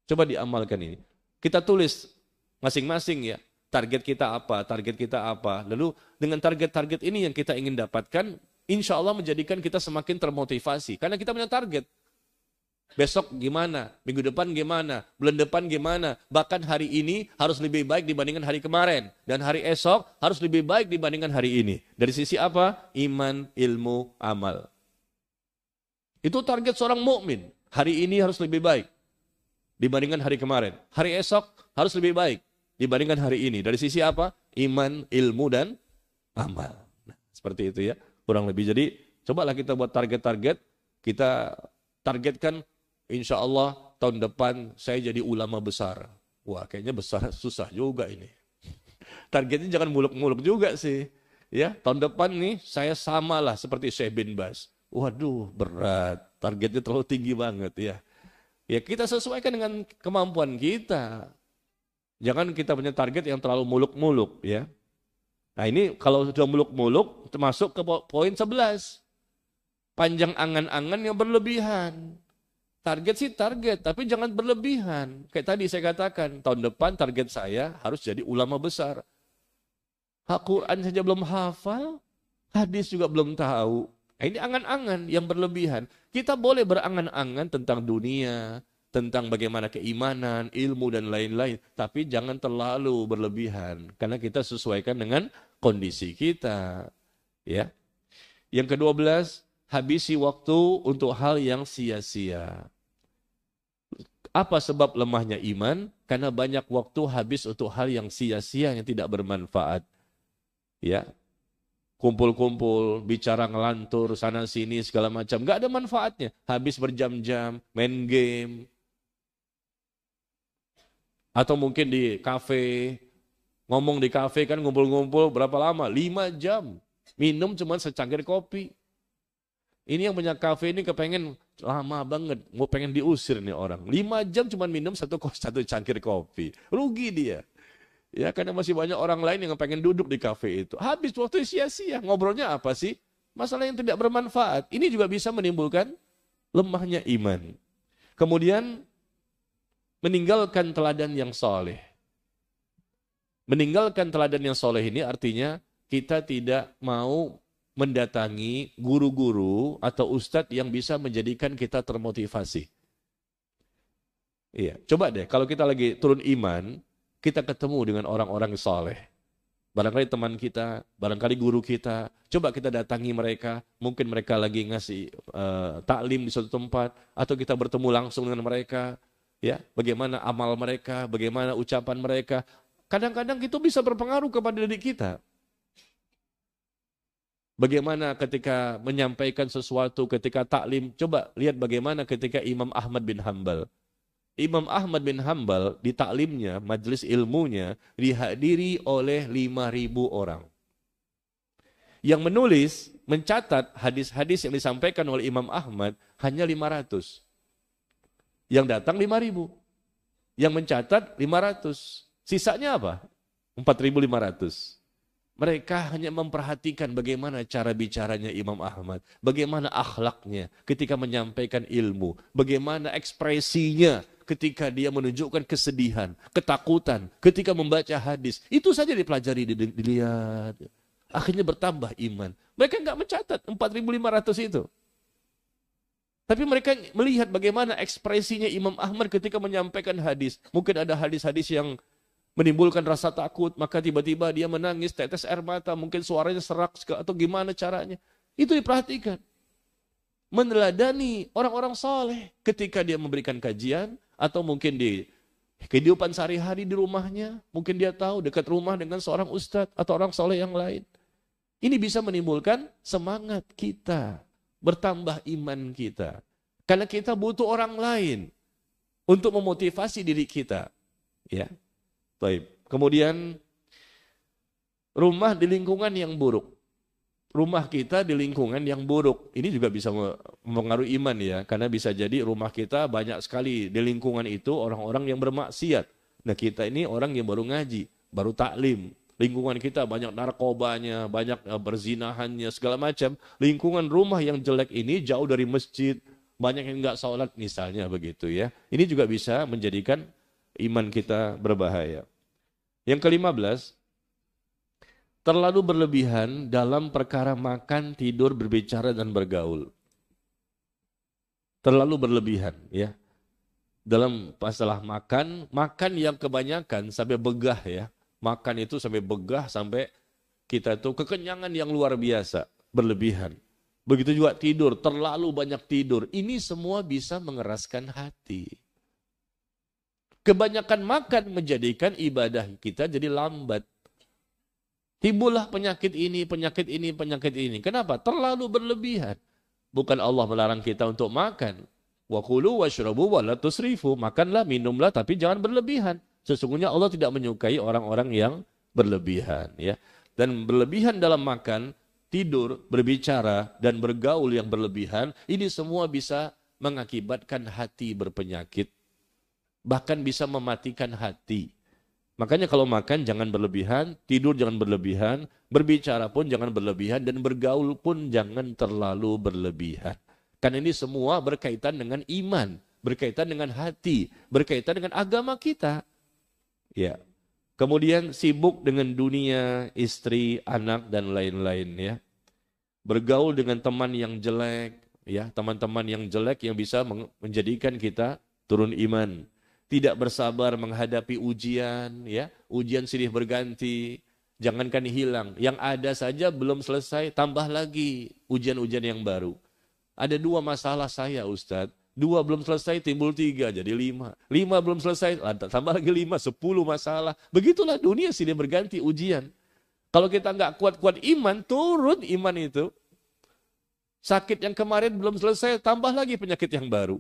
Coba diamalkan ini. Kita tulis masing-masing ya. Target kita apa. Lalu dengan target-target ini yang kita ingin dapatkan, insya Allah menjadikan kita semakin termotivasi. Karena kita punya target. Besok gimana, minggu depan gimana, bulan depan gimana, bahkan hari ini harus lebih baik dibandingkan hari kemarin, dan hari esok harus lebih baik dibandingkan hari ini. Dari sisi apa? Iman, ilmu, amal. Itu target seorang mukmin. Hari ini harus lebih baik dibandingkan hari kemarin. Hari esok harus lebih baik dibandingkan hari ini. Dari sisi apa? Iman, ilmu, dan amal. Nah, seperti itu ya, kurang lebih. Jadi cobalah kita buat target-target, kita targetkan. Insya Allah tahun depan saya jadi ulama besar. Wah, kayaknya besar susah juga ini. Targetnya jangan muluk-muluk juga sih. Ya, tahun depan nih saya samalah seperti Syekh bin Baz. Waduh, berat. Targetnya terlalu tinggi banget ya. Ya, kita sesuaikan dengan kemampuan kita. Jangan kita punya target yang terlalu muluk-muluk ya. Nah, ini kalau sudah muluk-muluk termasuk ke poin 11. Panjang angan-angan yang berlebihan. Target sih target, tapi jangan berlebihan. Kayak tadi saya katakan, tahun depan target saya harus jadi ulama besar. Al-Quran saja belum hafal, hadis juga belum tahu. Nah, ini angan-angan yang berlebihan. Kita boleh berangan-angan tentang dunia, tentang bagaimana keimanan, ilmu, dan lain-lain. Tapi jangan terlalu berlebihan, karena kita sesuaikan dengan kondisi kita. Ya. Yang ke-12, habisi waktu untuk hal yang sia-sia. Apa sebab lemahnya iman? Karena banyak waktu habis untuk hal yang sia-sia, yang tidak bermanfaat. Ya, kumpul-kumpul, bicara ngelantur, sana-sini, segala macam. Gak ada manfaatnya. Habis berjam-jam, main game. Atau mungkin di kafe. Ngomong di kafe kan ngumpul-ngumpul berapa lama? 5 jam. Minum cuma secangkir kopi. Ini yang punya kafe ini kepengen lama banget, mau pengen diusir nih orang. 5 jam cuma minum satu cangkir kopi. Rugi dia. Ya, karena masih banyak orang lain yang pengen duduk di kafe itu. Habis waktu sia-sia. Ngobrolnya apa sih? Masalah yang tidak bermanfaat. Ini juga bisa menimbulkan lemahnya iman. Kemudian meninggalkan teladan yang soleh. Meninggalkan teladan yang soleh ini artinya kita tidak mau mendatangi guru-guru atau ustadz yang bisa menjadikan kita termotivasi. Iya, coba deh kalau kita lagi turun iman, kita ketemu dengan orang-orang soleh. Barangkali teman kita, barangkali guru kita, coba kita datangi mereka, mungkin mereka lagi ngasih taklim di suatu tempat, atau kita bertemu langsung dengan mereka. ya, bagaimana amal mereka, bagaimana ucapan mereka. Kadang-kadang itu bisa berpengaruh kepada diri kita. Bagaimana ketika menyampaikan sesuatu, ketika taklim, coba lihat bagaimana ketika Imam Ahmad bin Hambal. Imam Ahmad bin Hambal di taklimnya, majelis ilmunya, dihadiri oleh 5.000 orang. Yang menulis, mencatat hadis-hadis yang disampaikan oleh Imam Ahmad hanya 500. Yang datang 5.000. Yang mencatat 500. Sisanya apa? 4.500. Mereka hanya memperhatikan bagaimana cara bicaranya Imam Ahmad, bagaimana akhlaknya ketika menyampaikan ilmu, bagaimana ekspresinya ketika dia menunjukkan kesedihan, ketakutan, ketika membaca hadis. Itu saja dipelajari, dilihat. Akhirnya bertambah iman. Mereka nggak mencatat 4.500 itu. Tapi mereka melihat bagaimana ekspresinya Imam Ahmad ketika menyampaikan hadis. Mungkin ada hadis-hadis yang menimbulkan rasa takut, maka tiba-tiba dia menangis, tetes air mata, mungkin suaranya serak, atau gimana caranya. Itu diperhatikan. Meneladani orang-orang saleh ketika dia memberikan kajian, atau mungkin di kehidupan sehari-hari di rumahnya, mungkin dia tahu dekat rumah dengan seorang ustadz atau orang saleh yang lain. Ini bisa menimbulkan semangat kita, bertambah iman kita. Karena kita butuh orang lain untuk memotivasi diri kita. Ya. Baik. Kemudian rumah di lingkungan yang buruk. Rumah kita di lingkungan yang buruk. Ini juga bisa mempengaruhi iman ya. Karena bisa jadi rumah kita banyak sekali di lingkungan itu orang-orang yang bermaksiat. Nah kita ini orang yang baru ngaji, baru taklim. Lingkungan kita banyak narkobanya, banyak berzinahannya, segala macam. Lingkungan rumah yang jelek ini jauh dari masjid. Banyak yang nggak sholat misalnya begitu ya. Ini juga bisa menjadikan iman kita berbahaya. Yang ke-15, terlalu berlebihan dalam perkara makan, tidur, berbicara, dan bergaul. Terlalu berlebihan ya. Dalam masalah makan yang kebanyakan sampai begah ya. Makan itu sampai begah, sampai kita itu kekenyangan yang luar biasa, berlebihan. Begitu juga tidur, terlalu banyak tidur. Ini semua bisa mengeraskan hati. Kebanyakan makan menjadikan ibadah kita jadi lambat. Timbullah penyakit ini, penyakit ini, penyakit ini. Kenapa? Terlalu berlebihan. Bukan Allah melarang kita untuk makan. Wa kulu washrabu wa la tusrifu. Makanlah, minumlah, tapi jangan berlebihan. Sesungguhnya Allah tidak menyukai orang-orang yang berlebihan. Ya. Dan berlebihan dalam makan, tidur, berbicara, dan bergaul yang berlebihan, ini semua bisa mengakibatkan hati berpenyakit. Bahkan bisa mematikan hati. Makanya kalau makan jangan berlebihan, tidur jangan berlebihan, berbicara pun jangan berlebihan, dan bergaul pun jangan terlalu berlebihan. Karena ini semua berkaitan dengan iman, berkaitan dengan hati, berkaitan dengan agama kita. Ya. Kemudian sibuk dengan dunia, istri, anak, dan lain-lain ya. Bergaul dengan teman yang jelek, ya, teman-teman yang jelek yang bisa menjadikan kita turun iman. Tidak bersabar menghadapi ujian, ya, ujian silih berganti, jangankan hilang, yang ada saja belum selesai, tambah lagi ujian-ujian yang baru. Ada 2 masalah saya Ustadz, 2 belum selesai timbul 3 jadi 5, 5 belum selesai tambah lagi 5, 10 masalah. Begitulah dunia silih berganti ujian. Kalau kita nggak kuat-kuat iman, turun iman itu. Sakit yang kemarin belum selesai, tambah lagi penyakit yang baru.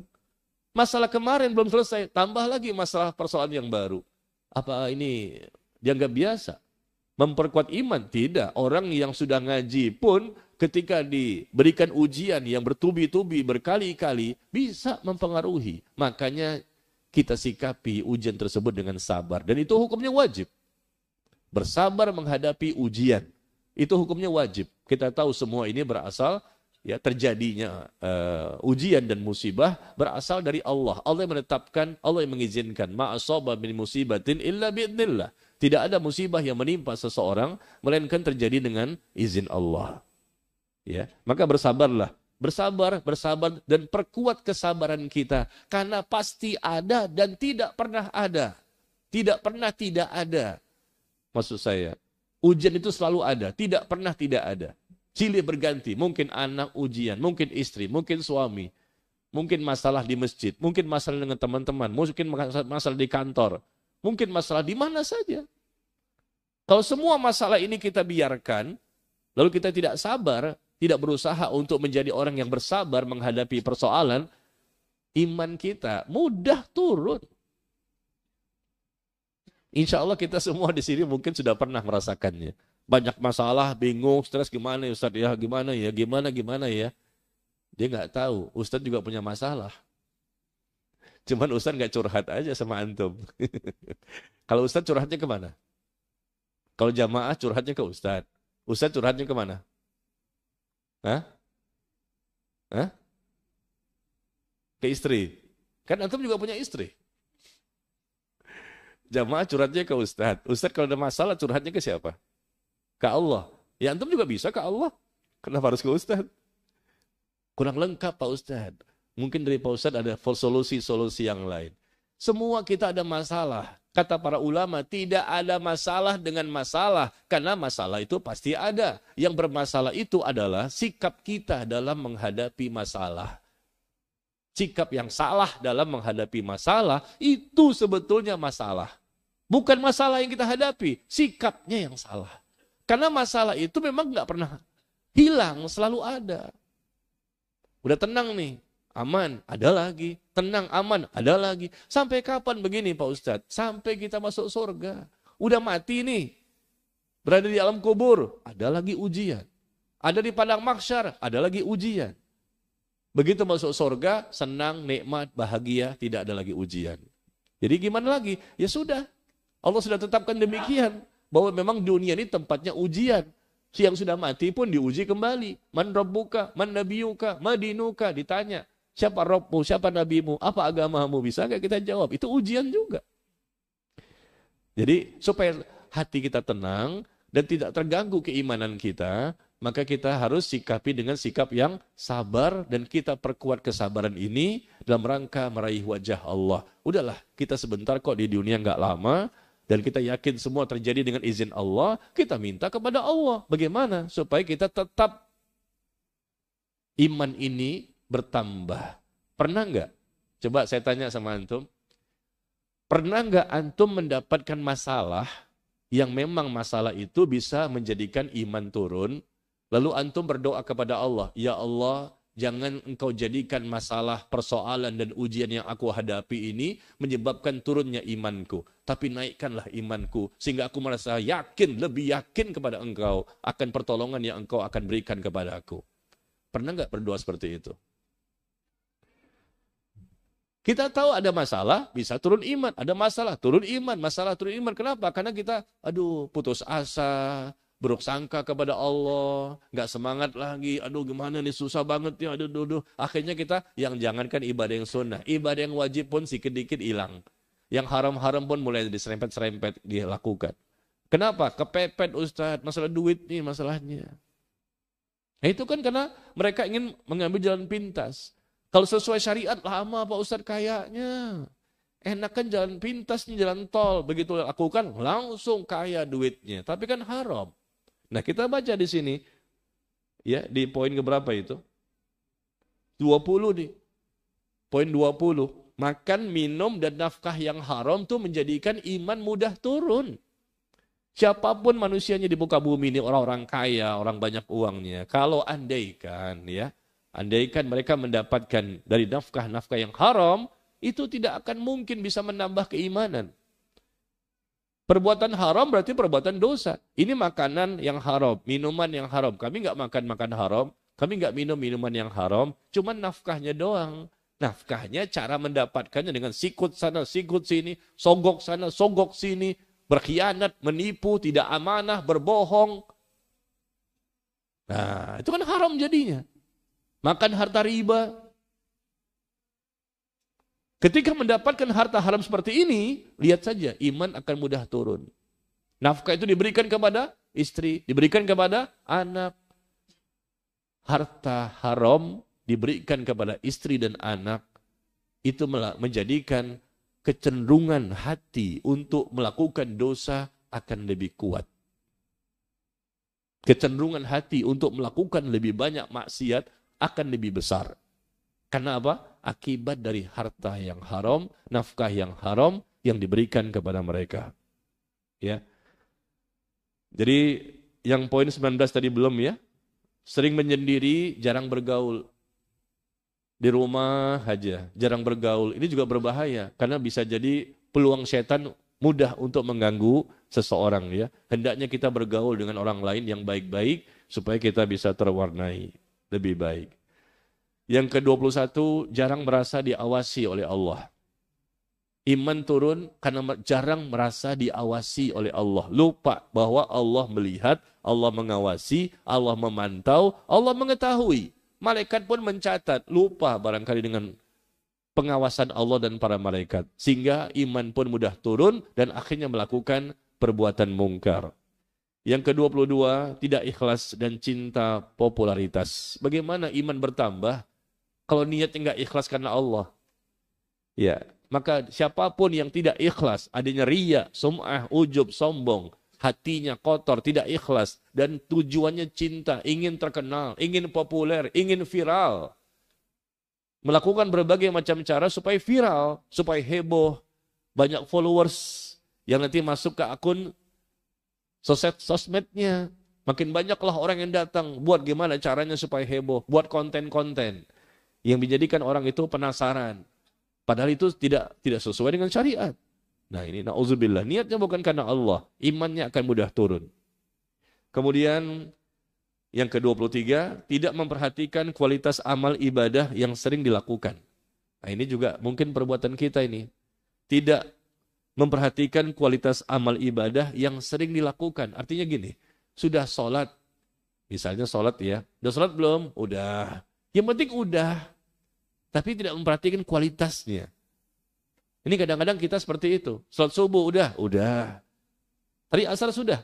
Masalah kemarin belum selesai, tambah lagi masalah persoalan yang baru. Apa ini dianggap biasa? Memperkuat iman? Tidak. Orang yang sudah ngaji pun ketika diberikan ujian yang bertubi-tubi, berkali-kali, bisa mempengaruhi. Makanya kita sikapi ujian tersebut dengan sabar. Dan itu hukumnya wajib. Bersabar menghadapi ujian. Itu hukumnya wajib. Kita tahu semua ini berasal, ya, terjadinya ujian dan musibah berasal dari Allah. Allah yang menetapkan, Allah yang mengizinkan. Ma asaba min musibatin illa bi'idnillah. Tidak ada musibah yang menimpa seseorang melainkan terjadi dengan izin Allah. Ya, maka bersabarlah. Bersabar dan perkuat kesabaran kita karena pasti ada dan tidak pernah ada. Tidak pernah tidak ada. Maksud saya, ujian itu selalu ada, tidak pernah tidak ada. Silih berganti, mungkin anak ujian, mungkin istri, mungkin suami. Mungkin masalah di masjid, mungkin masalah dengan teman-teman, mungkin masalah di kantor, mungkin masalah di mana saja. Kalau semua masalah ini kita biarkan, lalu kita tidak sabar, tidak berusaha untuk menjadi orang yang bersabar menghadapi persoalan, iman kita mudah turun. Insya Allah kita semua di sini mungkin sudah pernah merasakannya. Banyak masalah, bingung, stres, gimana ya Ustaz ya, gimana ya. Dia nggak tahu, Ustaz juga punya masalah. Cuman Ustaz nggak curhat aja sama antum. Kalau Ustaz curhatnya kemana? Kalau jamaah curhatnya ke Ustaz. Ustaz curhatnya kemana? Hah? Hah? Ke istri. Kan antum juga punya istri. Jamaah curhatnya ke Ustaz. Ustaz kalau ada masalah curhatnya ke siapa? Ke Allah. Ya antum juga bisa ke Allah. Kenapa harus ke Ustaz? Kurang lengkap Pak Ustaz. Mungkin dari Pak Ustaz ada solusi-solusi yang lain. Semua kita ada masalah. Kata para ulama, tidak ada masalah dengan masalah. Karena masalah itu pasti ada. Yang bermasalah itu adalah sikap kita dalam menghadapi masalah. Sikap yang salah dalam menghadapi masalah, itu sebetulnya masalah. Bukan masalah yang kita hadapi, sikapnya yang salah. Karena masalah itu memang nggak pernah hilang, selalu ada. Udah tenang nih, aman, ada lagi. Tenang, aman, ada lagi. Sampai kapan begini Pak Ustadz? Sampai kita masuk surga. Udah mati nih, berada di alam kubur, ada lagi ujian. Ada di padang mahsyar, ada lagi ujian. Begitu masuk surga, senang, nikmat, bahagia, tidak ada lagi ujian. Jadi gimana lagi? Ya sudah. Allah sudah tetapkan demikian. Bahwa memang dunia ini tempatnya ujian. Yang sudah mati pun diuji kembali. Man rabbuka, man nabiyuka, ma dinuka. Ditanya, siapa Rabbu, siapa nabimu, apa agamamu? Bisa nggak kita jawab? Itu ujian juga. Jadi supaya hati kita tenang dan tidak terganggu keimanan kita, maka kita harus sikapi dengan sikap yang sabar dan kita perkuat kesabaran ini dalam rangka meraih wajah Allah. Udahlah, kita sebentar kok di dunia nggak lama dan kita yakin semua terjadi dengan izin Allah, kita minta kepada Allah. Bagaimana? Supaya kita tetap iman ini bertambah. Pernah nggak? Coba saya tanya sama antum. Pernah nggak antum mendapatkan masalah yang memang masalah itu bisa menjadikan iman turun? Lalu antum berdoa kepada Allah, ya Allah, jangan engkau jadikan masalah, persoalan dan ujian yang aku hadapi ini menyebabkan turunnya imanku. Tapi naikkanlah imanku sehingga aku merasa yakin, lebih yakin kepada engkau akan pertolongan yang engkau akan berikan kepada aku. Pernah nggak berdoa seperti itu? Kita tahu ada masalah, bisa turun iman. Ada masalah, turun iman. Masalah, turun iman. Kenapa? Karena kita, putus asa, buruk sangka kepada Allah, nggak semangat lagi, gimana nih, susah banget ya, Akhirnya kita yang jangankan ibadah yang sunnah, ibadah yang wajib pun sedikit-sedikit hilang. Yang haram-haram pun mulai diserempet-serempet dilakukan. Kenapa? Kepepet Ustadz, masalah duit nih masalahnya. Nah, itu kan karena mereka ingin mengambil jalan pintas. Kalau sesuai syariat lama Pak Ustadz kayaknya. Enak kan jalan pintas nih, jalan tol. Begitu lakukan langsung kaya duitnya. Tapi kan haram. Nah, kita baca di sini, ya, di poin keberapa itu? 20 nih. Poin 20. Makan, minum, dan nafkah yang haram tuh menjadikan iman mudah turun. Siapapun manusianya di muka bumi ini, orang-orang kaya, orang banyak uangnya. Kalau andaikan mereka mendapatkan dari nafkah-nafkah yang haram, itu tidak akan mungkin bisa menambah keimanan. Perbuatan haram berarti perbuatan dosa. Ini makanan yang haram, minuman yang haram. Kami nggak makan haram, kami nggak minum minuman yang haram, cuman nafkahnya doang. Nafkahnya cara mendapatkannya dengan sikut sana, sikut sini, sogok sana, sogok sini, berkhianat, menipu, tidak amanah, berbohong. Nah, itu kan haram jadinya. Makan harta riba. Ketika mendapatkan harta haram seperti ini, lihat saja, iman akan mudah turun. Nafkah itu diberikan kepada istri, diberikan kepada anak. Harta haram diberikan kepada istri dan anak, itu menjadikan kecenderungan hati untuk melakukan dosa akan lebih kuat. Kecenderungan hati untuk melakukan lebih banyak maksiat akan lebih besar. Karena apa? Akibat dari harta yang haram, nafkah yang haram yang diberikan kepada mereka. Ya. Jadi yang poin 19 tadi belum ya. Sering menyendiri, jarang bergaul. Di rumah aja, jarang bergaul. Ini juga berbahaya karena bisa jadi peluang setan mudah untuk mengganggu seseorang ya. Hendaknya kita bergaul dengan orang lain yang baik-baik supaya kita bisa terwarnai lebih baik. Yang ke-21, jarang merasa diawasi oleh Allah. Iman turun karena jarang merasa diawasi oleh Allah. Lupa bahwa Allah melihat, Allah mengawasi, Allah memantau, Allah mengetahui. Malaikat pun mencatat, lupa barangkali dengan pengawasan Allah dan para malaikat. Sehingga iman pun mudah turun dan akhirnya melakukan perbuatan mungkar. Yang ke-22, tidak ikhlas dan cinta popularitas. Bagaimana iman bertambah kalau niatnya nggak ikhlas karena Allah? Ya, maka siapapun yang tidak ikhlas, adanya riya, sum'ah, ujub, sombong, hatinya kotor, tidak ikhlas, dan tujuannya cinta, ingin terkenal, ingin populer, ingin viral. Melakukan berbagai macam cara supaya viral, supaya heboh, banyak followers yang nanti masuk ke akun sosmednya. Makin banyaklah orang yang datang, buat gimana caranya supaya heboh, buat konten-konten yang menjadikan orang itu penasaran. Padahal itu tidak sesuai dengan syariat. Nah ini na'udzubillah, niatnya bukan karena Allah, imannya akan mudah turun. Kemudian yang ke-23, tidak memperhatikan kualitas amal ibadah yang sering dilakukan. Nah ini juga mungkin perbuatan kita ini. Tidak memperhatikan kualitas amal ibadah yang sering dilakukan. Artinya gini, sudah sholat, misalnya sholat ya, udah sholat belum? Udah. Yang penting udah. Tapi tidak memperhatikan kualitasnya. Ini kadang-kadang kita seperti itu. Sholat subuh udah. Hari asar sudah.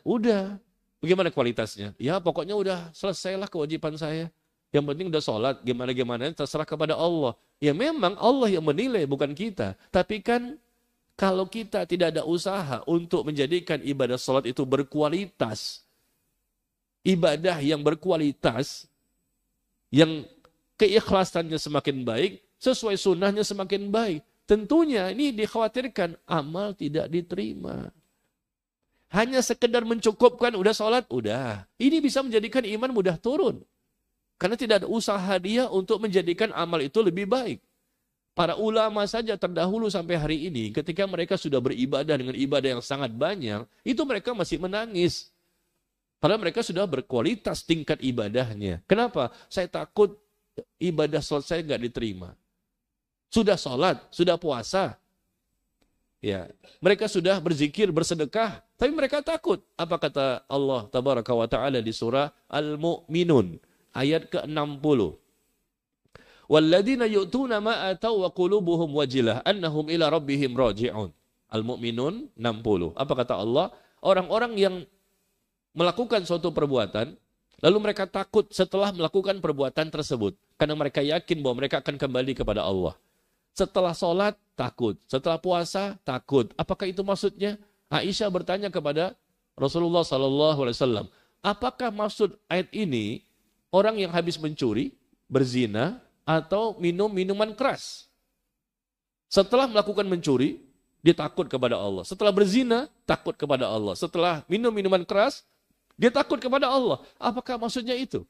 Bagaimana kualitasnya? Ya pokoknya udah selesailah kewajiban saya. Yang penting udah sholat. Gimana-gimana terserah kepada Allah. Ya memang Allah yang menilai bukan kita. Tapi kan kalau kita tidak ada usaha untuk menjadikan ibadah sholat itu berkualitas. Ibadah yang berkualitas. Yang keikhlasannya semakin baik, sesuai sunnahnya semakin baik. Tentunya ini dikhawatirkan amal tidak diterima. Hanya sekedar mencukupkan, udah sholat, udah. Ini bisa menjadikan iman mudah turun. Karena tidak ada usaha dia untuk menjadikan amal itu lebih baik. Para ulama saja terdahulu sampai hari ini, ketika mereka sudah beribadah dengan ibadah yang sangat banyak, itu mereka masih menangis. Padahal mereka sudah berkualitas tingkat ibadahnya. Kenapa? Saya takut ibadah sholat saya nggak diterima. Sudah sholat, sudah puasa. Ya, mereka sudah berzikir, bersedekah, tapi mereka takut. Apa kata Allah Tabaraka wa Ta'ala di surah Al-Mu'minun, ayat ke-60. Walladzina yu'tuna ma atau wa qulubuhum wajilah annahum ila rabbihim raji'un. Al-Mu'minun 60. Apa kata Allah? Orang-orang yang melakukan suatu perbuatan, lalu mereka takut setelah melakukan perbuatan tersebut. Karena mereka yakin bahwa mereka akan kembali kepada Allah. Setelah sholat, takut. Setelah puasa, takut. Apakah itu maksudnya? Aisyah bertanya kepada Rasulullah SAW. Apakah maksud ayat ini orang yang habis mencuri, berzina, atau minum minuman keras? Setelah melakukan mencuri, dia takut kepada Allah. Setelah berzina, takut kepada Allah. Setelah minum minuman keras, dia takut kepada Allah. Apakah maksudnya itu?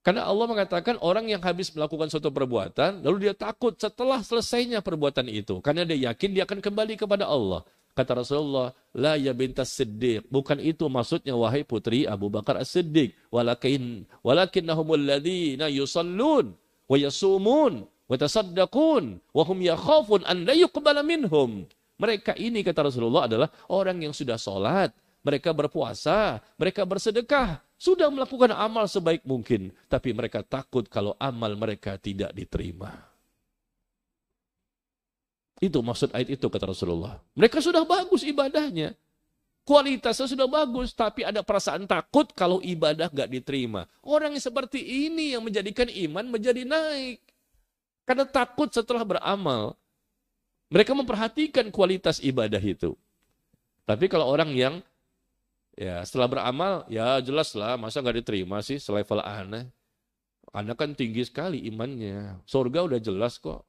Karena Allah mengatakan orang yang habis melakukan suatu perbuatan, lalu dia takut setelah selesainya perbuatan itu. Karena dia yakin dia akan kembali kepada Allah. Kata Rasulullah, la ya bintas Siddiq. Bukan itu maksudnya wahai putri Abu Bakar As-Siddiq. Walakinnahumul ladzina yusallun wa yasumun wa tasaddaqun wa hum yakhafun an la yuqbala minhum. Mereka ini kata Rasulullah adalah orang yang sudah sholat, mereka berpuasa, mereka bersedekah, sudah melakukan amal sebaik mungkin, tapi mereka takut kalau amal mereka tidak diterima. Itu maksud ayat itu kata Rasulullah. Mereka sudah bagus ibadahnya, kualitasnya sudah bagus, tapi ada perasaan takut kalau ibadah nggak diterima. Orang yang seperti ini yang menjadikan iman menjadi naik. Karena takut setelah beramal, mereka memperhatikan kualitas ibadah itu. Tapi kalau orang yang ya setelah beramal, ya jelas lah, masa nggak diterima sih selevel aneh. karena kan tinggi sekali imannya. Surga udah jelas kok.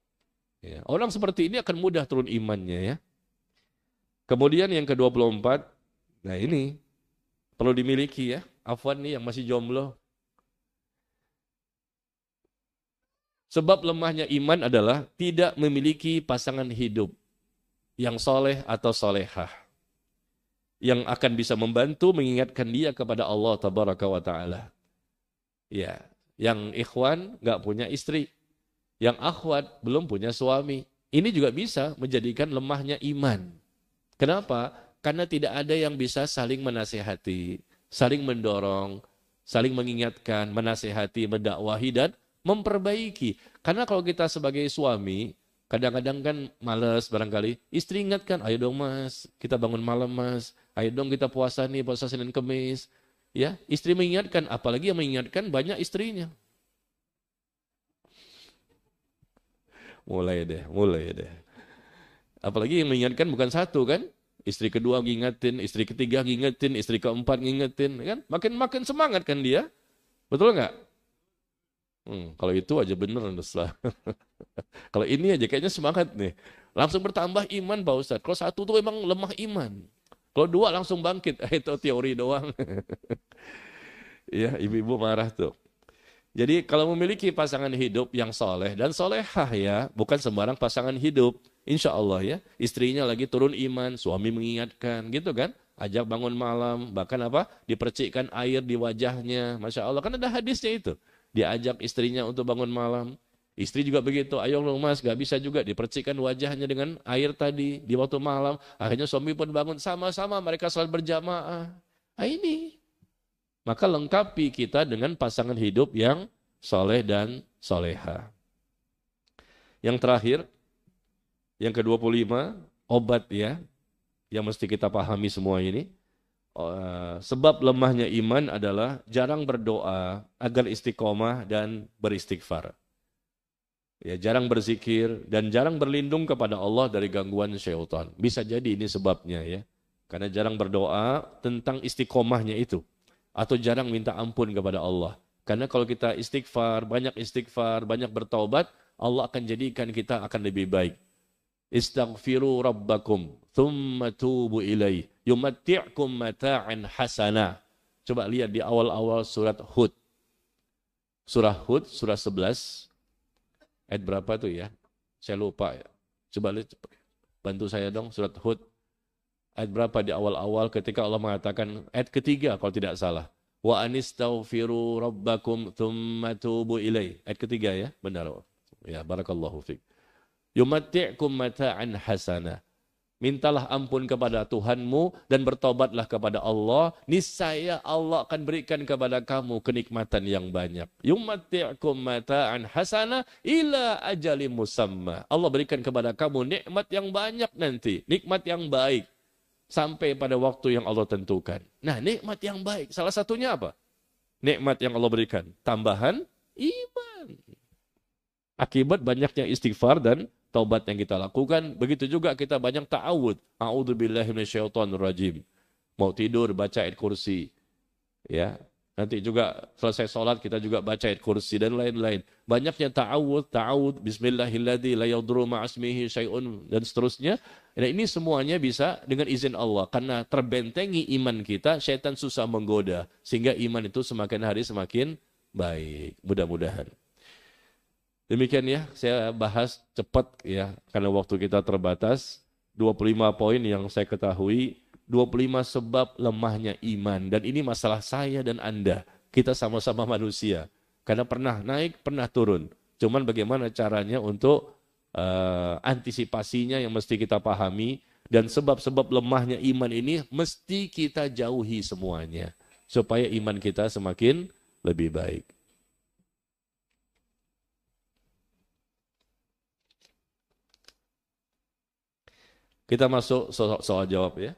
Ya. Orang seperti ini akan mudah turun imannya ya. Kemudian yang ke-24, nah ini perlu dimiliki ya. Afwan nih yang masih jomblo. Sebab lemahnya iman adalah tidak memiliki pasangan hidup yang soleh atau solehah. Yang akan bisa membantu mengingatkan dia kepada Allah Tabaraka wa Ta'ala. Ya, yang ikhwan nggak punya istri. Yang akhwat belum punya suami. Ini juga bisa menjadikan lemahnya iman. Kenapa? Karena tidak ada yang bisa saling menasehati, saling mendorong, saling mengingatkan, menasehati, mendakwahi, dan memperbaiki. Karena kalau kita sebagai suami, kadang-kadang kan malas barangkali. Istri ingatkan, ayo dong mas, kita bangun malam mas. Ayo dong kita puasa nih, puasa Senin Kemis. Ya, istri mengingatkan, apalagi yang mengingatkan banyak istrinya. Mulai deh. Apalagi yang mengingatkan bukan satu kan? Istri kedua ngingetin, istri ketiga ngingetin, istri keempat ngingetin, kan? Makin semangat kan dia. Betul nggak? Kalau itu aja bener, lah. Kalau ini aja kayaknya semangat nih. Langsung bertambah iman Pak Ustadz. Kalau satu tuh emang lemah iman. Kalau dua langsung bangkit. Itu teori doang. Ya, ibu-ibu marah tuh. Jadi kalau memiliki pasangan hidup yang soleh dan solehah ya, bukan sembarang pasangan hidup. Insya Allah ya, istrinya lagi turun iman, suami mengingatkan gitu kan. Ajak bangun malam, bahkan apa? Dipercikkan air di wajahnya. Masya Allah, kan ada hadisnya itu. Diajak istrinya untuk bangun malam. Istri juga begitu, ayo dong mas, gak bisa juga dipercikkan wajahnya dengan air tadi di waktu malam. Akhirnya suami pun bangun sama-sama, mereka salat berjamaah. Nah ini. Maka lengkapi kita dengan pasangan hidup yang soleh dan soleha. Yang terakhir, yang ke-25, obat ya, yang mesti kita pahami semua ini. Sebab lemahnya iman adalah jarang berdoa agar istiqomah dan beristighfar. Ya, jarang berzikir dan jarang berlindung kepada Allah dari gangguan syaitan. Bisa jadi ini sebabnya ya. Karena jarang berdoa tentang istiqomahnya itu. Atau jarang minta ampun kepada Allah. Karena kalau kita istighfar, banyak bertaubat, Allah akan jadikan kita akan lebih baik. Istaghfiru rabbakum, thumma tubu ilaih, yumatti'kum mata'an hasana. Coba lihat di awal-awal surat Hud. Surah Hud, surah 11, ayat berapa tuh ya? Saya lupa ya. Coba lihat, bantu saya dong, surat Hud. Ayat berapa di awal-awal ketika Allah mengatakan, ayat ketiga kalau tidak salah. Wa anistaghfiru rabbakum thumma tubu ilaih. Ayat ketiga ya, benar. Ya, barakallahu fiik. Yumatti'kum mata'an hasana. Mintalah ampun kepada Tuhanmu dan bertobatlah kepada Allah. Niscaya Allah akan berikan kepada kamu kenikmatan yang banyak. Yumatti'kum mata'an hasana ila ajalim musamma. Allah berikan kepada kamu nikmat yang banyak nanti. Nikmat yang baik. Sampai pada waktu yang Allah tentukan. Nah, nikmat yang baik. Salah satunya apa? Nikmat yang Allah berikan. Tambahan iman. Akibat banyaknya istighfar dan taubat yang kita lakukan. Begitu juga kita banyak ta'awud. A'udzubillahi minasyaitonirrajim. Mau tidur, baca ayat kursi. Ya, nanti juga selesai sholat kita juga baca ayat kursi dan lain-lain. Banyaknya ta'awud, bismillahilladzi la yadurru ma'asmihi syai'un dan seterusnya. Dan ini semuanya bisa dengan izin Allah. Karena terbentengi iman kita, syaitan susah menggoda. Sehingga iman itu semakin hari semakin baik. Mudah-mudahan. Demikian ya, saya bahas cepat ya. Karena waktu kita terbatas. 25 poin yang saya ketahui. 25 sebab lemahnya iman. Dan ini masalah saya dan Anda. Kita sama-sama manusia. Karena pernah naik, pernah turun. Cuman bagaimana caranya untuk antisipasinya yang mesti kita pahami. Dan sebab-sebab lemahnya iman ini mesti kita jauhi semuanya. Supaya iman kita semakin lebih baik. Kita masuk soal jawab ya.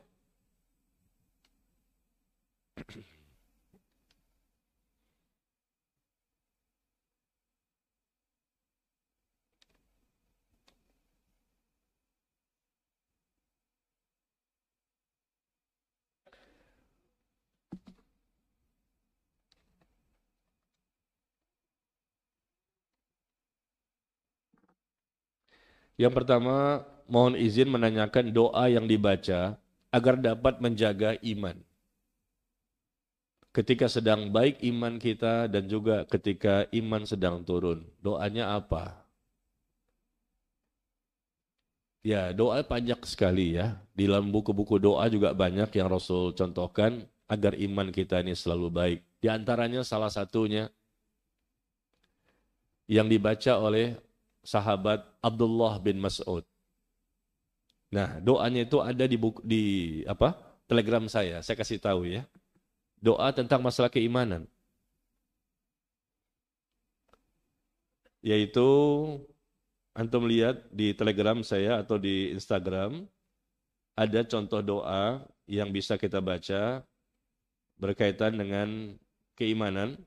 Yang pertama, mohon izin menanyakan doa yang dibaca agar dapat menjaga iman. Ketika sedang baik iman kita dan juga ketika iman sedang turun. Doanya apa? Ya, doa banyak sekali ya. Di dalam buku-buku doa juga banyak yang Rasul contohkan agar iman kita ini selalu baik. Di antaranya salah satunya yang dibaca oleh sahabat Abdullah bin Mas'ud. Nah, doanya itu ada di buku, di Telegram saya kasih tahu ya. Doa tentang masalah keimanan. Yaitu antum lihat di Telegram saya atau di Instagram ada contoh doa yang bisa kita baca berkaitan dengan keimanan.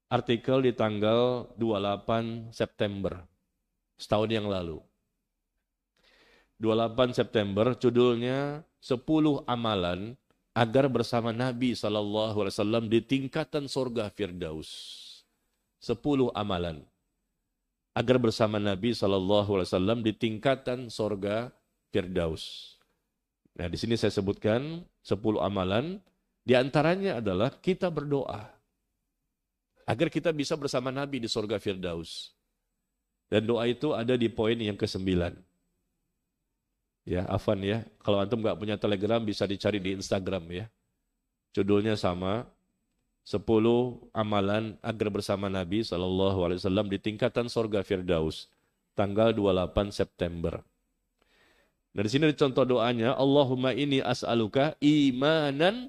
Artikel di tanggal 28 September setahun yang lalu. 28 September judulnya 10 amalan agar bersama Nabi SAW di tingkatan surga Firdaus. 10 amalan agar bersama Nabi SAW di tingkatan surga Firdaus. Nah, di sini saya sebutkan 10 amalan, di antaranya adalah kita berdoa agar kita bisa bersama Nabi di surga Firdaus. Dan doa itu ada di poin yang ke-9. Ya, afan ya. Kalau antum nggak punya Telegram bisa dicari di Instagram ya. Judulnya sama, 10 amalan agar bersama Nabi SAW di tingkatan surga Firdaus, tanggal 28 September. Nah, di sini contoh doanya, Allahumma inni as'aluka imanan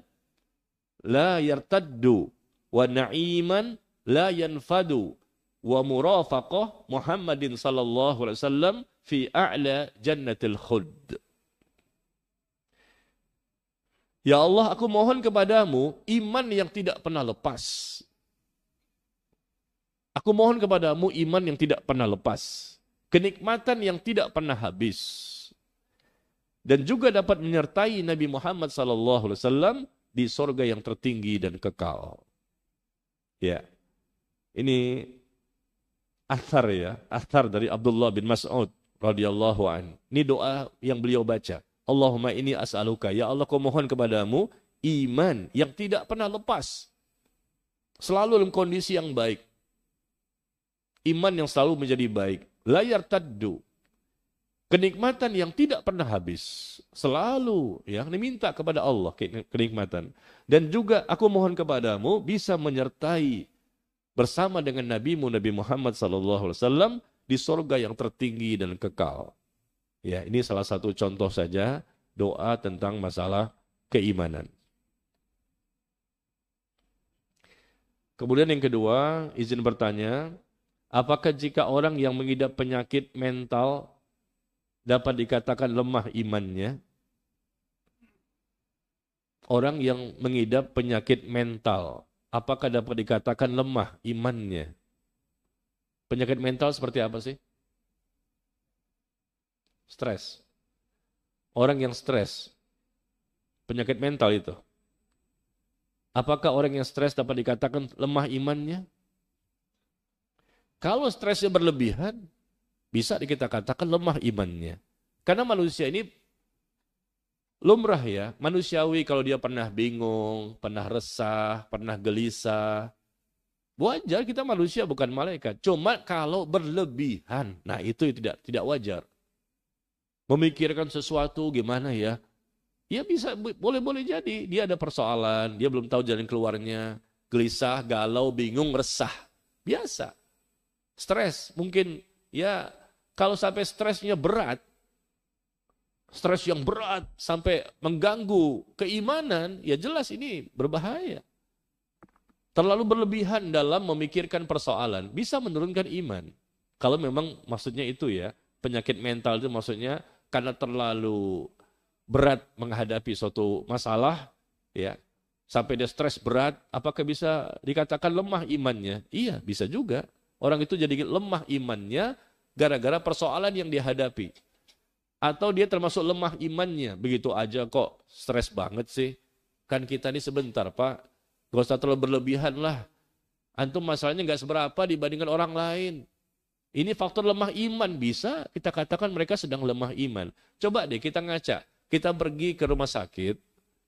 la yartaddu wa na'iman la yanfadu wa murafaqah Muhammadin sallallahu alaihi wasallam fi a'la jannatil khuld. Ya Allah, aku mohon kepadamu iman yang tidak pernah lepas. Aku mohon kepadamu iman yang tidak pernah lepas. Kenikmatan yang tidak pernah habis. Dan juga dapat menyertai Nabi Muhammad SAW di surga yang tertinggi dan kekal. Ya, ini athar ya, athar dari Abdullah bin Mas'ud radhiyallahu an. Ini doa yang beliau baca. Allahumma inni as'aluka, ya Allah, aku mohon kepadamu iman yang tidak pernah lepas. Selalu dalam kondisi yang baik. Iman yang selalu menjadi baik. La yartaddu. Kenikmatan yang tidak pernah habis. Selalu ya, diminta kepada Allah kenikmatan. Dan juga aku mohon kepadamu bisa menyertai bersama dengan Nabi Muhammad SAW di surga yang tertinggi dan kekal. Ya, ini salah satu contoh saja doa tentang masalah keimanan. Kemudian yang kedua, izin bertanya, apakah jika orang yang mengidap penyakit mental dapat dikatakan lemah imannya? Orang yang mengidap penyakit mental, apakah dapat dikatakan lemah imannya? Penyakit mental seperti apa sih? Stres. Orang yang stres, penyakit mental itu. Apakah orang yang stres dapat dikatakan lemah imannya? Kalau stresnya berlebihan, bisa kita katakan lemah imannya. Karena manusia ini lumrah ya, manusiawi kalau dia pernah bingung, pernah resah, pernah gelisah. Wajar, kita manusia bukan malaikat. Cuma kalau berlebihan, nah itu tidak wajar. Memikirkan sesuatu gimana ya? Ya bisa, boleh-boleh jadi. Dia ada persoalan, dia belum tahu jalan keluarnya. Gelisah, galau, bingung, resah. Biasa. Stres, mungkin ya kalau sampai stresnya berat, stres yang berat sampai mengganggu keimanan, ya jelas ini berbahaya. Terlalu berlebihan dalam memikirkan persoalan, bisa menurunkan iman. Kalau memang maksudnya itu ya, penyakit mental itu maksudnya karena terlalu berat menghadapi suatu masalah, ya sampai dia stres berat, apakah bisa dikatakan lemah imannya? Iya, bisa juga. Orang itu jadi lemah imannya gara-gara persoalan yang dihadapi. Atau dia termasuk lemah imannya, begitu aja kok stres banget sih. Kan kita ini sebentar Pak, gak usah terlalu berlebihan lah. Antum masalahnya gak seberapa dibandingkan orang lain. Ini faktor lemah iman, bisa kita katakan mereka sedang lemah iman. Coba deh kita ngaca, kita pergi ke rumah sakit,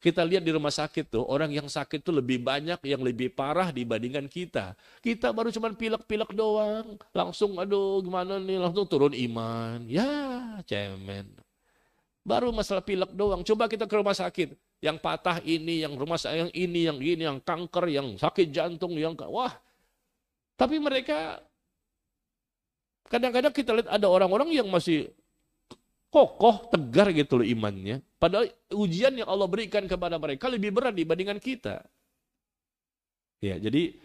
kita lihat di rumah sakit tuh, orang yang sakit tuh lebih banyak, yang lebih parah dibandingkan kita. Kita baru cuma pilek-pilek doang, langsung aduh gimana nih, langsung turun iman. Ya, cemen. Baru masalah pilek doang. Coba kita ke rumah sakit, yang patah ini, yang rumah sakit yang ini, yang kanker, yang sakit jantung, yang wah. Tapi mereka kadang-kadang kita lihat ada orang-orang yang masih kokoh, tegar gitu loh imannya. Padahal ujian yang Allah berikan kepada mereka lebih berat dibandingkan kita. Ya, jadi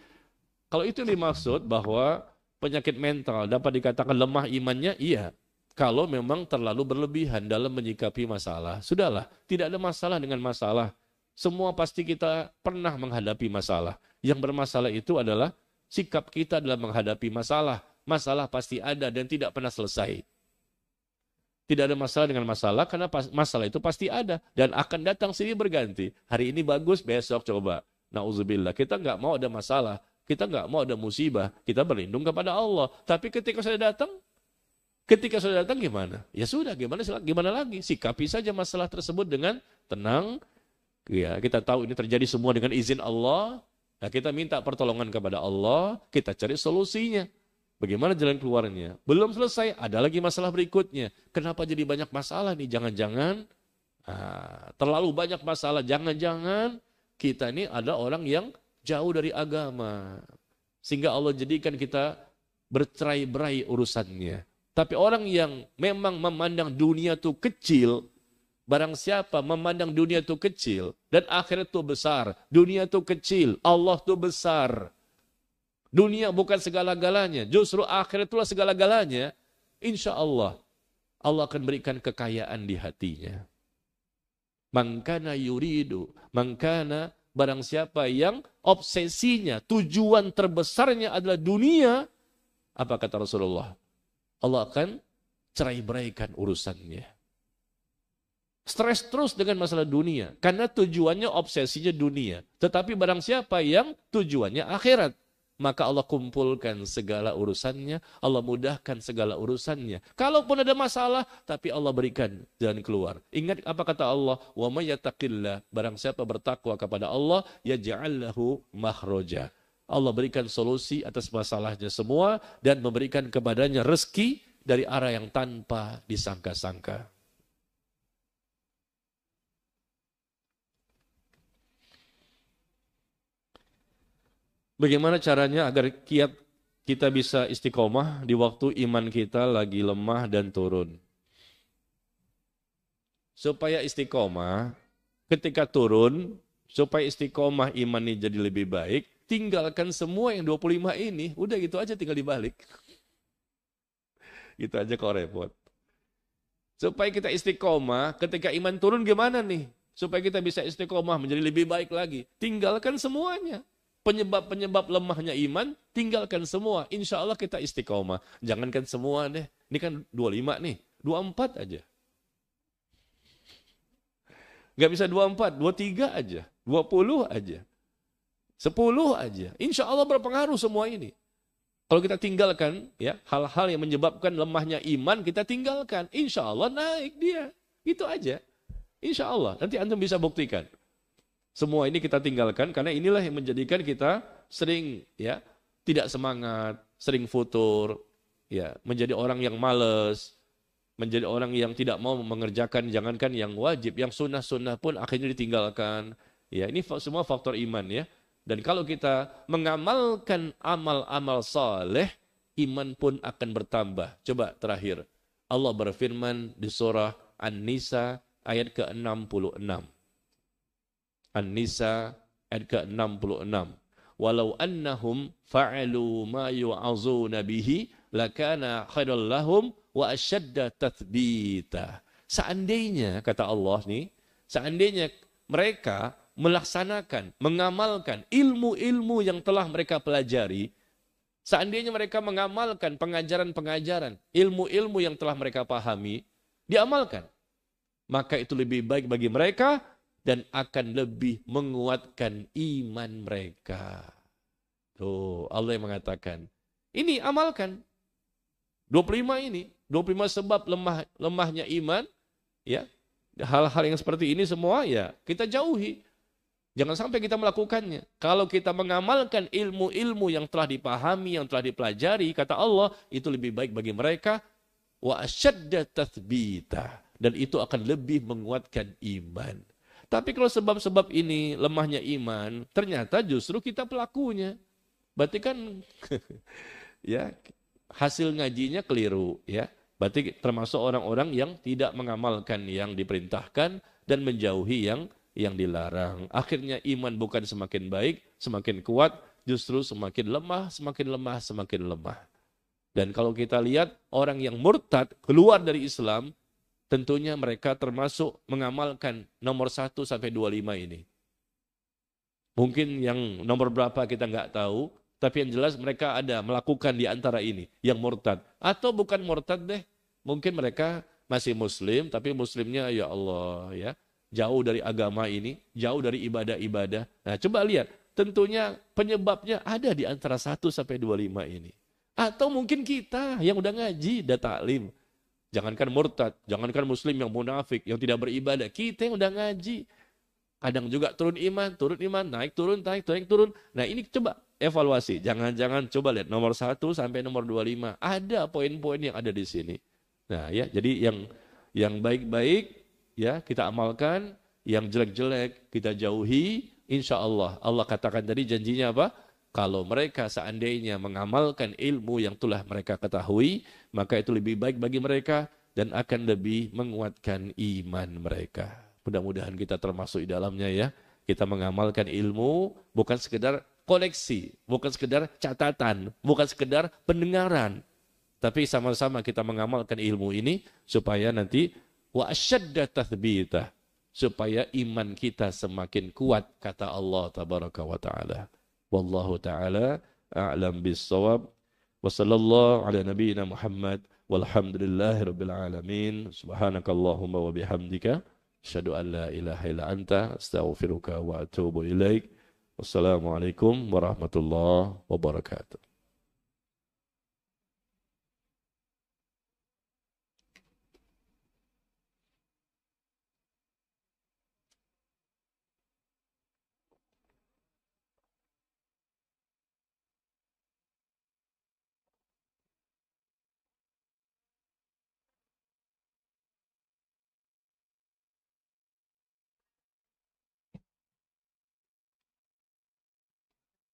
kalau itu dimaksud bahwa penyakit mental dapat dikatakan lemah imannya, iya. Kalau memang terlalu berlebihan dalam menyikapi masalah. Sudahlah, tidak ada masalah dengan masalah. Semua pasti kita pernah menghadapi masalah. Yang bermasalah itu adalah sikap kita dalam menghadapi masalah. Masalah pasti ada dan tidak pernah selesai. Tidak ada masalah dengan masalah karena masalah itu pasti ada dan akan datang silih berganti. Hari ini bagus, besok coba. Nauzubillah, kita nggak mau ada masalah, kita nggak mau ada musibah, kita berlindung kepada Allah. Tapi ketika sudah datang gimana? Ya sudah, gimana lagi? Sikapi saja masalah tersebut dengan tenang. Ya, kita tahu ini terjadi semua dengan izin Allah. Nah, kita minta pertolongan kepada Allah, kita cari solusinya. Bagaimana jalan keluarnya? Belum selesai, ada lagi masalah berikutnya. Kenapa jadi banyak masalah nih? Jangan-jangan terlalu banyak masalah. Jangan-jangan kita ini ada orang yang jauh dari agama. Sehingga Allah jadikan kita bercerai-berai urusannya. Tapi orang yang memang memandang dunia itu kecil, barang siapa memandang dunia itu kecil, dan akhirat itu besar, dunia itu kecil, Allah itu besar. Dunia bukan segala-galanya, justru akhirat itulah segala-galanya. Insya Allah, Allah akan berikan kekayaan di hatinya. Mangkana yuridu, mangkana barang siapa yang obsesinya, tujuan terbesarnya adalah dunia, apa kata Rasulullah? Allah akan cerai-beraikan urusannya. Stres terus dengan masalah dunia, karena tujuannya obsesinya dunia. Tetapi barang siapa yang tujuannya akhirat, maka Allah kumpulkan segala urusannya, Allah mudahkan segala urusannya. Kalaupun ada masalah, tapi Allah berikan jalan keluar. Ingat apa kata Allah? Wa may yattaqillah, barang siapa bertakwa kepada Allah, yaj'al lahu makhraja. Allah berikan solusi atas masalahnya semua dan memberikan kepadanya rezeki dari arah yang tanpa disangka-sangka. Bagaimana caranya agar kita bisa istiqomah di waktu iman kita lagi lemah dan turun? Supaya istiqomah, ketika turun, supaya istiqomah iman ini jadi lebih baik, tinggalkan semua yang 25 ini, udah gitu aja tinggal dibalik. Gitu aja kok repot. Supaya kita istiqomah, ketika iman turun gimana nih? Supaya kita bisa istiqomah menjadi lebih baik lagi, tinggalkan semuanya. Penyebab-penyebab lemahnya iman, tinggalkan semua. Insya Allah kita istiqomah. Jangankan semua deh. Ini kan 25 nih. 24 aja. Gak bisa 24, 23 aja. 20 aja. 10 aja. Insya Allah berpengaruh semua ini. Kalau kita tinggalkan ya hal-hal yang menyebabkan lemahnya iman, kita tinggalkan. Insya Allah naik dia. Itu aja. Insya Allah. Nanti antum bisa buktikan. Semua ini kita tinggalkan karena inilah yang menjadikan kita sering ya tidak semangat, sering futur, ya menjadi orang yang malas, menjadi orang yang tidak mau mengerjakan jangankan yang wajib, yang sunnah-sunnah pun akhirnya ditinggalkan. Ya ini semua faktor iman ya. Dan kalau kita mengamalkan amal-amal saleh, iman pun akan bertambah. Coba terakhir, Allah berfirman di surah An-Nisa ayat ke-66. An-Nisa ayat ke-66. Walau annahum fa'alu ma yu'azuna bihi lakana khairal lahum wa asyadda tathbita. Seandainya, kata Allah nih, seandainya mereka melaksanakan, mengamalkan ilmu-ilmu yang telah mereka pelajari, seandainya mereka mengamalkan pengajaran-pengajaran, ilmu-ilmu yang telah mereka pahami, diamalkan, maka itu lebih baik bagi mereka dan akan lebih menguatkan iman mereka. Tuh, Allah yang mengatakan, ini amalkan. 25 ini, 25 sebab lemahnya iman, ya. Hal-hal yang seperti ini semua ya kita jauhi. Jangan sampai kita melakukannya. Kalau kita mengamalkan ilmu-ilmu yang telah dipahami, yang telah dipelajari, kata Allah, itu lebih baik bagi mereka. Wa asyadda tathbita. Dan itu akan lebih menguatkan iman. Tapi kalau sebab-sebab ini lemahnya iman, ternyata justru kita pelakunya. Berarti kan ya hasil ngajinya keliru, ya. Berarti termasuk orang-orang yang tidak mengamalkan yang diperintahkan dan menjauhi yang dilarang. Akhirnya iman bukan semakin baik, semakin kuat, justru semakin lemah, semakin lemah, semakin lemah. Dan kalau kita lihat orang yang murtad keluar dari Islam, tentunya mereka termasuk mengamalkan nomor 1 sampai 25 ini. Mungkin yang nomor berapa kita nggak tahu, tapi yang jelas mereka ada melakukan di antara ini, yang murtad. Atau bukan murtad deh, mungkin mereka masih muslim, tapi muslimnya ya Allah ya, jauh dari agama ini, jauh dari ibadah-ibadah. Nah coba lihat, tentunya penyebabnya ada di antara 1 sampai 25 ini. Atau mungkin kita yang udah ngaji, udah taklim. Jangankan murtad, jangankan muslim yang munafik, yang tidak beribadah. Kita yang udah ngaji. Kadang juga turun iman, naik turun. Nah ini coba evaluasi. Jangan-jangan coba lihat nomor 1 sampai nomor 25. Ada poin-poin yang ada di sini. Nah ya, jadi yang baik-baik ya kita amalkan, yang jelek-jelek kita jauhi. Insya Allah. Allah katakan tadi janjinya apa? Kalau mereka seandainya mengamalkan ilmu yang telah mereka ketahui, maka itu lebih baik bagi mereka dan akan lebih menguatkan iman mereka. Mudah-mudahan kita termasuk di dalamnya ya. Kita mengamalkan ilmu bukan sekedar koleksi, bukan sekedar catatan, bukan sekedar pendengaran. Tapi sama-sama kita mengamalkan ilmu ini supaya nanti wa asyadda tathbita, supaya iman kita semakin kuat, kata Allah tabaraka wa ta'ala. Wallahu ta'ala a'lam bis-shawab. Wa sallallahu ala nabiyyina Muhammad walhamdulillahi rabbil alamin. Subhanakallahumma wa bihamdika asyhadu an la ilaha illa anta astaghfiruka wa atubu ilaik. Wassalamualaikum warahmatullahi wabarakatuh.